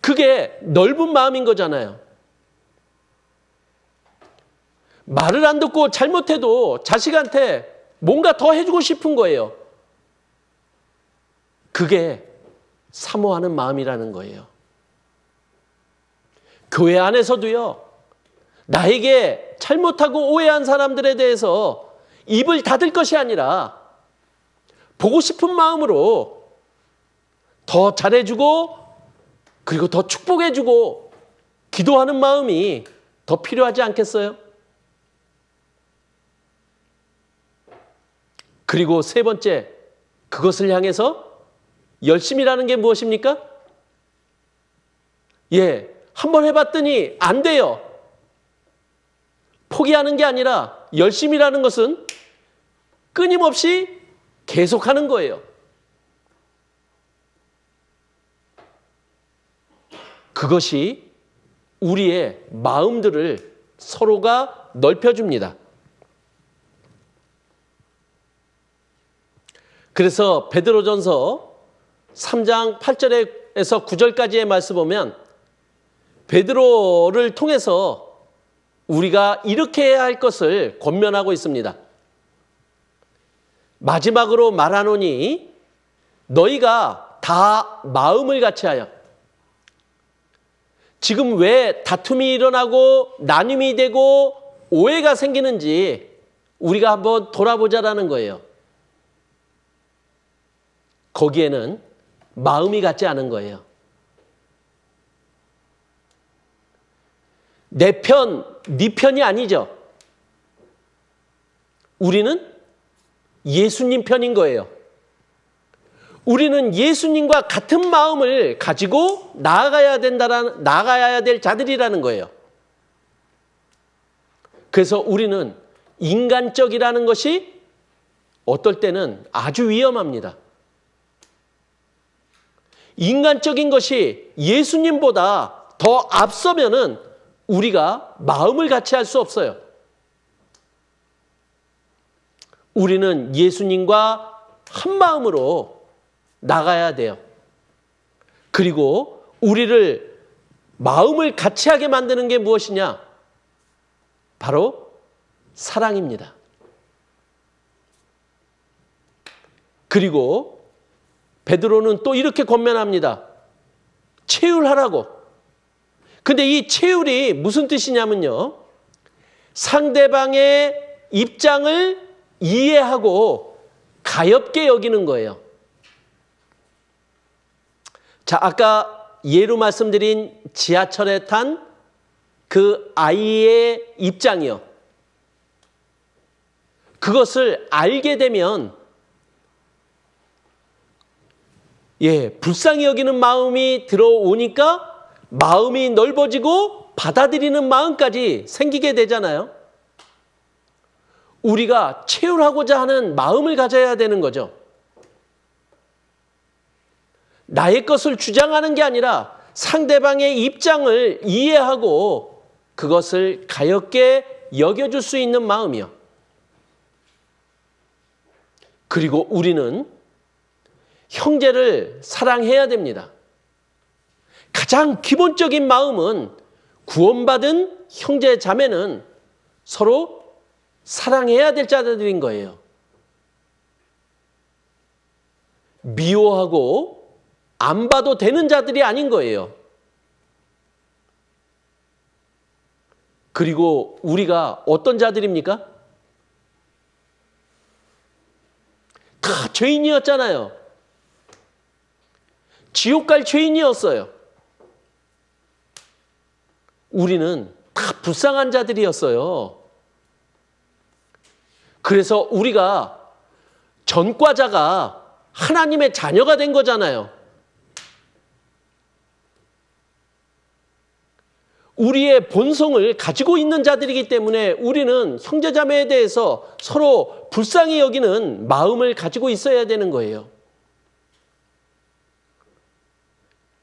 그게 넓은 마음인 거잖아요. 말을 안 듣고 잘못해도 자식한테 뭔가 더 해주고 싶은 거예요. 그게 사모하는 마음이라는 거예요. 교회 안에서도요, 나에게 잘못하고 오해한 사람들에 대해서 입을 닫을 것이 아니라 보고 싶은 마음으로 더 잘해주고, 그리고 더 축복해주고 기도하는 마음이 더 더 필요하지 않겠어요? 그리고 세 번째, 그것을 향해서 열심이라는 게 무엇입니까? 한번 해봤더니 안 돼요. 포기하는 게 아니라 열심이라는 것은 끊임없이 계속하는 거예요. 그것이 우리의 마음들을 서로가 넓혀줍니다. 그래서 베드로전서 3장 8절에서 9절까지의 말씀 보면 베드로를 통해서 우리가 이렇게 해야 할 것을 권면하고 있습니다. 마지막으로 말하노니 너희가 다 마음을 같이하여. 지금 왜 다툼이 일어나고 나눔이 되고 오해가 생기는지 우리가 한번 돌아보자라는 거예요. 거기에는 마음이 같지 않은 거예요. 내 편, 네 편이 아니죠. 우리는 예수님 편인 거예요. 우리는 예수님과 같은 마음을 가지고 나아가야 될 자들이라는 거예요. 그래서 우리는 인간적이라는 것이 어떨 때는 아주 위험합니다. 인간적인 것이 예수님보다 더 앞서면은 우리가 마음을 같이 할 수 없어요. 우리는 예수님과 한 마음으로 나가야 돼요. 그리고 우리를 마음을 같이 하게 만드는 게 무엇이냐? 바로 사랑입니다. 그리고 베드로는 또 이렇게 권면합니다. 체휼하라고. 근데 이 체휼이 무슨 뜻이냐면요. 상대방의 입장을 이해하고 가엾게 여기는 거예요. 자, 아까 예로 말씀드린 지하철에 탄 그 아이의 입장이요. 그것을 알게 되면 불쌍히 여기는 마음이 들어오니까 마음이 넓어지고 받아들이는 마음까지 생기게 되잖아요. 우리가 체휼하고자 하는 마음을 가져야 되는 거죠. 나의 것을 주장하는 게 아니라 상대방의 입장을 이해하고 그것을 가엾게 여겨줄 수 있는 마음이요. 그리고 우리는 형제를 사랑해야 됩니다. 가장 기본적인 마음은 구원받은 형제 자매는 서로 사랑해야 될 자들인 거예요. 미워하고 안 봐도 되는 자들이 아닌 거예요. 그리고 우리가 어떤 자들입니까? 다 죄인이었잖아요. 지옥 갈 죄인이었어요. 우리는 다 불쌍한 자들이었어요. 그래서 우리가 전과자가 하나님의 자녀가 된 거잖아요. 우리의 본성을 가지고 있는 자들이기 때문에 우리는 형제자매에 대해서 서로 불쌍히 여기는 마음을 가지고 있어야 되는 거예요.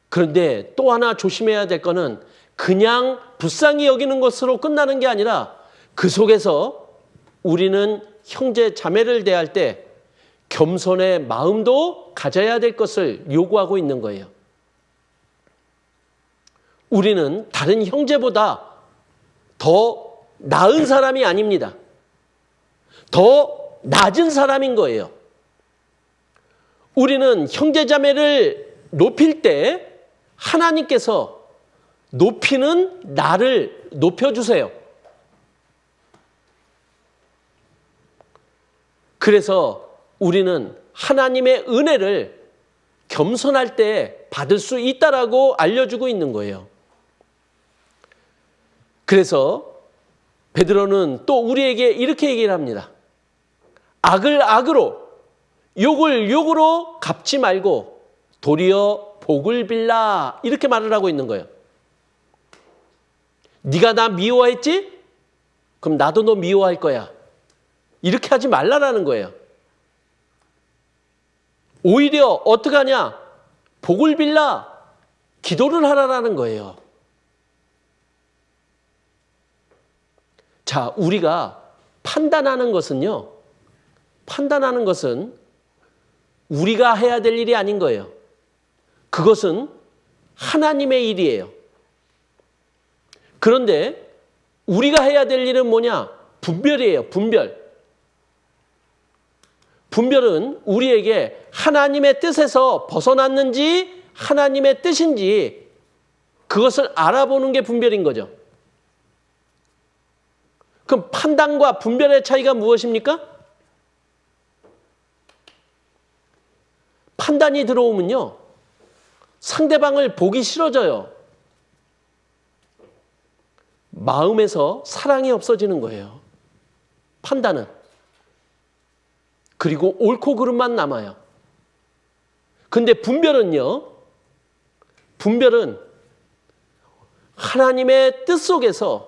그런데 또 하나 조심해야 될 거는 그냥 불쌍히 여기는 것으로 끝나는 게 아니라 그 속에서 우리는 형제 자매를 대할 때 겸손의 마음도 가져야 될 것을 요구하고 있는 거예요. 우리는 다른 형제보다 더 나은 사람이 아닙니다. 더 낮은 사람인 거예요. 우리는 형제자매를 높일 때 하나님께서 높이는 나를 높여주세요. 그래서 우리는 하나님의 은혜를 겸손할 때 받을 수 있다라고 알려주고 있는 거예요. 그래서 베드로는 또 우리에게 이렇게 얘기를 합니다. 악을 악으로, 욕을 욕으로 갚지 말고 도리어 복을 빌라, 이렇게 말을 하고 있는 거예요. 네가 나 미워했지? 그럼 나도 너 미워할 거야. 이렇게 하지 말라라는 거예요. 오히려 어떻게 하냐? 복을 빌라, 기도를 하라라는 거예요. 자, 우리가 판단하는 것은요, 판단하는 것은 우리가 해야 될 일이 아닌 거예요. 그것은 하나님의 일이에요. 그런데 우리가 해야 될 일은 뭐냐? 분별이에요. 분별. 분별은 우리에게 하나님의 뜻에서 벗어났는지 하나님의 뜻인지 그것을 알아보는 게 분별인 거죠. 그럼 판단과 분별의 차이가 무엇입니까? 판단이 들어오면요, 상대방을 보기 싫어져요. 마음에서 사랑이 없어지는 거예요. 판단은. 그리고 옳고 그름만 남아요. 근데 분별은요, 분별은 하나님의 뜻 속에서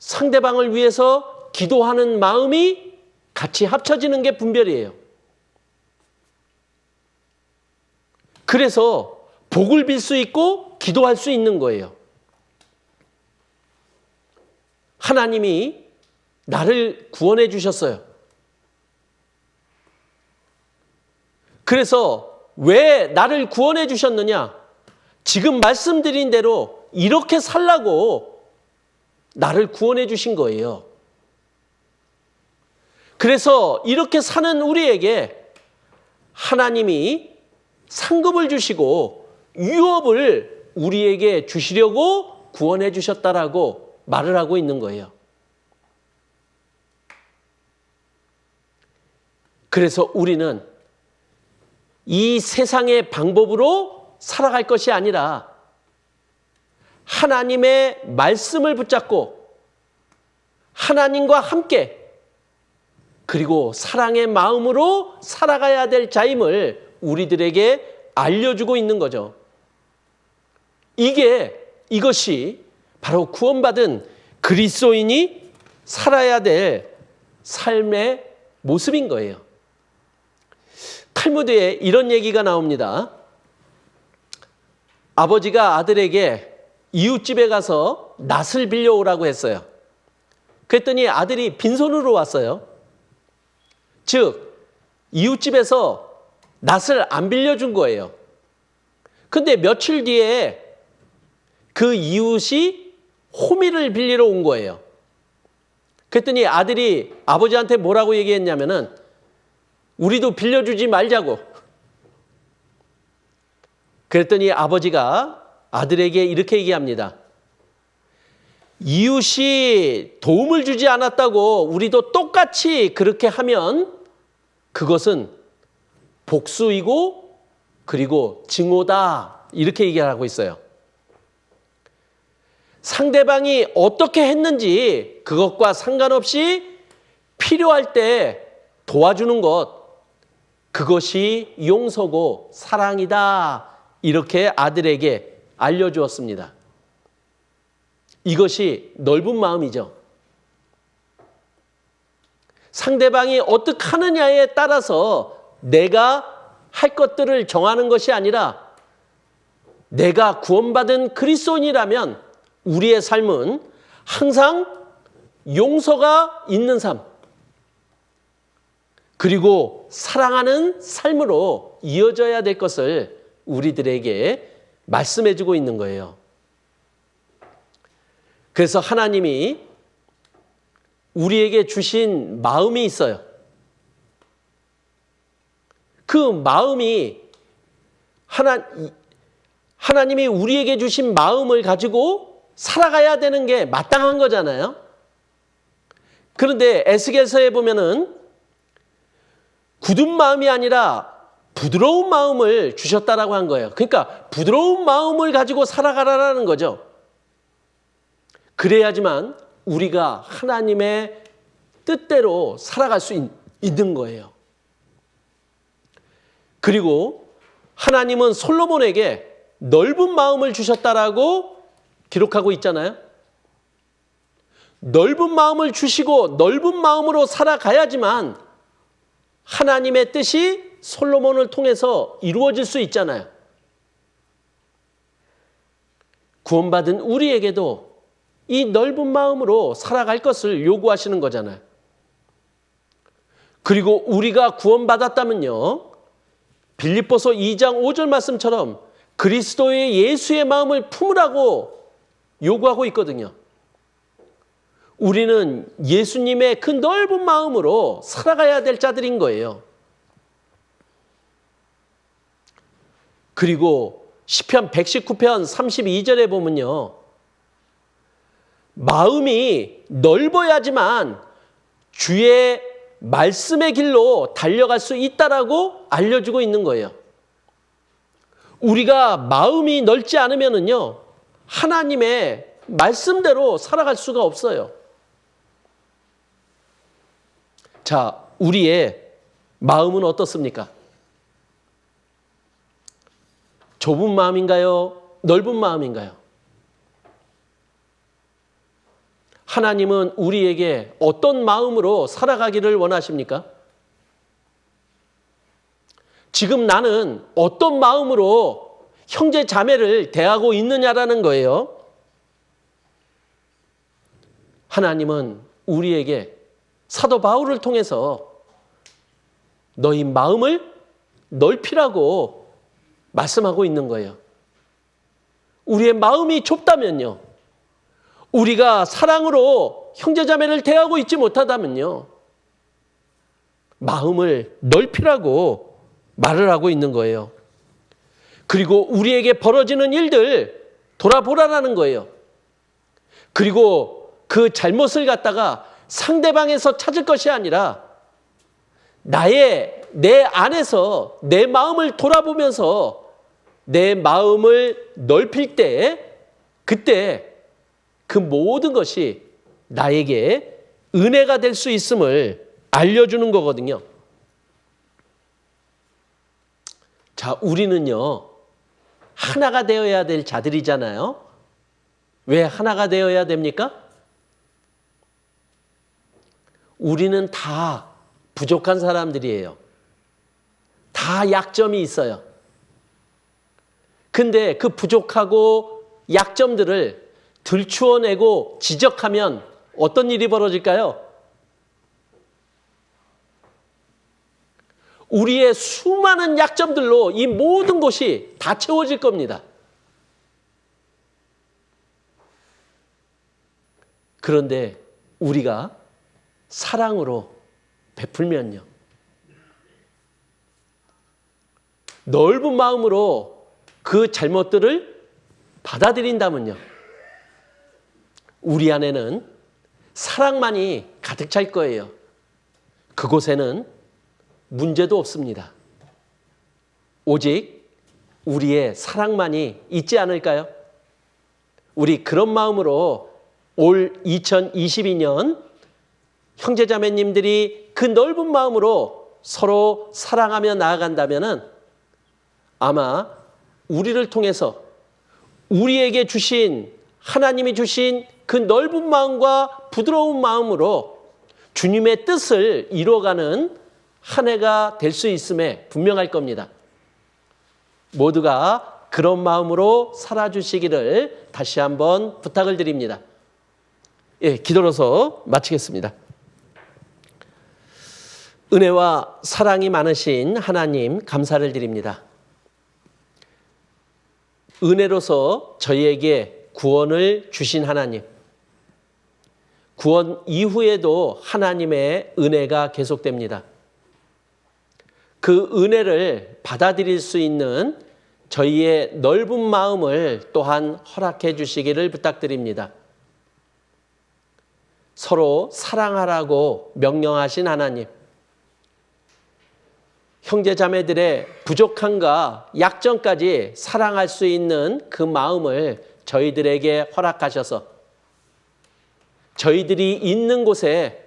상대방을 위해서 기도하는 마음이 같이 합쳐지는 게 분별이에요. 그래서 복을 빌 수 있고 기도할 수 있는 거예요. 하나님이 나를 구원해 주셨어요. 그래서 왜 나를 구원해 주셨느냐? 지금 말씀드린 대로 이렇게 살라고 나를 구원해 주신 거예요. 그래서 이렇게 사는 우리에게 하나님이 상급을 주시고 유업을 우리에게 주시려고 구원해 주셨다라고 말을 하고 있는 거예요. 그래서 우리는 이 세상의 방법으로 살아갈 것이 아니라 하나님의 말씀을 붙잡고 하나님과 함께 그리고 사랑의 마음으로 살아가야 될 자임을 우리들에게 알려주고 있는 거죠. 이것이 바로 구원받은 그리스도인이 살아야 될 삶의 모습인 거예요. 탈무드에 이런 얘기가 나옵니다. 아버지가 아들에게 이웃집에 가서 낫을 빌려오라고 했어요. 그랬더니 아들이 빈손으로 왔어요. 즉, 이웃집에서 낫을 안 빌려준 거예요. 근데 며칠 뒤에 그 이웃이 호미를 빌리러 온 거예요. 그랬더니 아들이 아버지한테 뭐라고 얘기했냐면은 우리도 빌려주지 말자고. 그랬더니 아버지가 아들에게 이렇게 얘기합니다. 이웃이 도움을 주지 않았다고 우리도 똑같이 그렇게 하면 그것은 복수이고 그리고 증오다. 이렇게 얘기하고 있어요. 상대방이 어떻게 했는지 그것과 상관없이 필요할 때 도와주는 것, 그것이 용서고 사랑이다. 이렇게 아들에게 알려주었습니다. 이것이 넓은 마음이죠. 상대방이 어떻게 하느냐에 따라서 내가 할 것들을 정하는 것이 아니라 내가 구원받은 그리스도인이라면 우리의 삶은 항상 용서가 있는 삶, 그리고 사랑하는 삶으로 이어져야 될 것을 우리들에게 말씀해주고 있는 거예요. 그래서 하나님이 우리에게 주신 마음이 있어요. 그 마음이 하나님이 우리에게 주신 마음을 가지고 살아가야 되는 게 마땅한 거잖아요. 그런데 에스겔서에 보면은 굳은 마음이 아니라 부드러운 마음을 주셨다라고 한 거예요. 그러니까 부드러운 마음을 가지고 살아가라는 거죠. 그래야지만 우리가 하나님의 뜻대로 살아갈 수 있는 거예요. 그리고 하나님은 솔로몬에게 넓은 마음을 주셨다라고 기록하고 있잖아요. 넓은 마음을 주시고 넓은 마음으로 살아가야지만 하나님의 뜻이 솔로몬을 통해서 이루어질 수 있잖아요. 구원받은 우리에게도 이 넓은 마음으로 살아갈 것을 요구하시는 거잖아요. 그리고 우리가 구원받았다면요, 빌립보서 2장 5절 말씀처럼 그리스도의 예수의 마음을 품으라고 요구하고 있거든요. 우리는 예수님의 그 넓은 마음으로 살아가야 될 자들인 거예요. 그리고 시편 119편 32절에 보면요, 마음이 넓어야지만 주의 말씀의 길로 달려갈 수 있다라고 알려주고 있는 거예요. 우리가 마음이 넓지 않으면요, 하나님의 말씀대로 살아갈 수가 없어요. 자, 우리의 마음은 어떻습니까? 좁은 마음인가요? 넓은 마음인가요? 하나님은 우리에게 어떤 마음으로 살아가기를 원하십니까? 지금 나는 어떤 마음으로 형제 자매를 대하고 있느냐라는 거예요. 하나님은 우리에게 사도 바울을 통해서 너희 마음을 넓히라고 말씀하고 있는 거예요. 우리의 마음이 좁다면요, 우리가 사랑으로 형제자매를 대하고 있지 못하다면요, 마음을 넓히라고 말을 하고 있는 거예요. 그리고 우리에게 벌어지는 일들 돌아보라라는 거예요. 그리고 그 잘못을 갖다가 상대방에서 찾을 것이 아니라 내 안에서 내 마음을 돌아보면서 내 마음을 넓힐 때, 그때 그 모든 것이 나에게 은혜가 될 수 있음을 알려주는 거거든요. 자, 우리는요, 하나가 되어야 될 자들이잖아요. 왜 하나가 되어야 됩니까? 우리는 다 부족한 사람들이에요. 다 약점이 있어요. 근데 그 부족하고 약점들을 들추어내고 지적하면 어떤 일이 벌어질까요? 우리의 수많은 약점들로 이 모든 것이 다 채워질 겁니다. 그런데 우리가 사랑으로 베풀면요, 넓은 마음으로 그 잘못들을 받아들인다면요, 우리 안에는 사랑만이 가득 찰 거예요. 그곳에는 문제도 없습니다. 오직 우리의 사랑만이 있지 않을까요? 우리 그런 마음으로 올 2022년 형제자매님들이 그 넓은 마음으로 서로 사랑하며 나아간다면 아마 우리를 통해서 우리에게 주신, 하나님이 주신 그 넓은 마음과 부드러운 마음으로 주님의 뜻을 이루어가는 한 해가 될 수 있음에 분명할 겁니다. 모두가 그런 마음으로 살아주시기를 다시 한번 부탁을 드립니다. 예, 기도로서 마치겠습니다. 은혜와 사랑이 많으신 하나님, 감사를 드립니다. 은혜로서 저희에게 구원을 주신 하나님, 구원 이후에도 하나님의 은혜가 계속됩니다. 그 은혜를 받아들일 수 있는 저희의 넓은 마음을 또한 허락해 주시기를 부탁드립니다. 서로 사랑하라고 명령하신 하나님, 형제자매들의 부족함과 약점까지 사랑할 수 있는 그 마음을 저희들에게 허락하셔서 저희들이 있는 곳에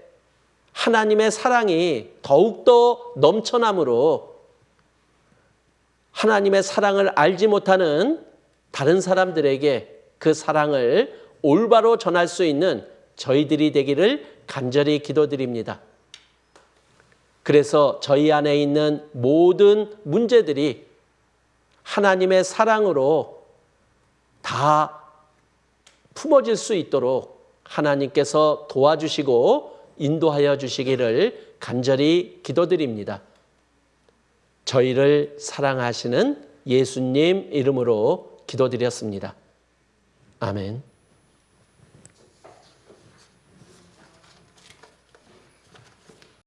하나님의 사랑이 더욱더 넘쳐나므로 하나님의 사랑을 알지 못하는 다른 사람들에게 그 사랑을 올바로 전할 수 있는 저희들이 되기를 간절히 기도드립니다. 그래서 저희 안에 있는 모든 문제들이 하나님의 사랑으로 다 품어질 수 있도록 하나님께서 도와주시고 인도하여 주시기를 간절히 기도드립니다. 저희를 사랑하시는 예수님 이름으로 기도드렸습니다. 아멘.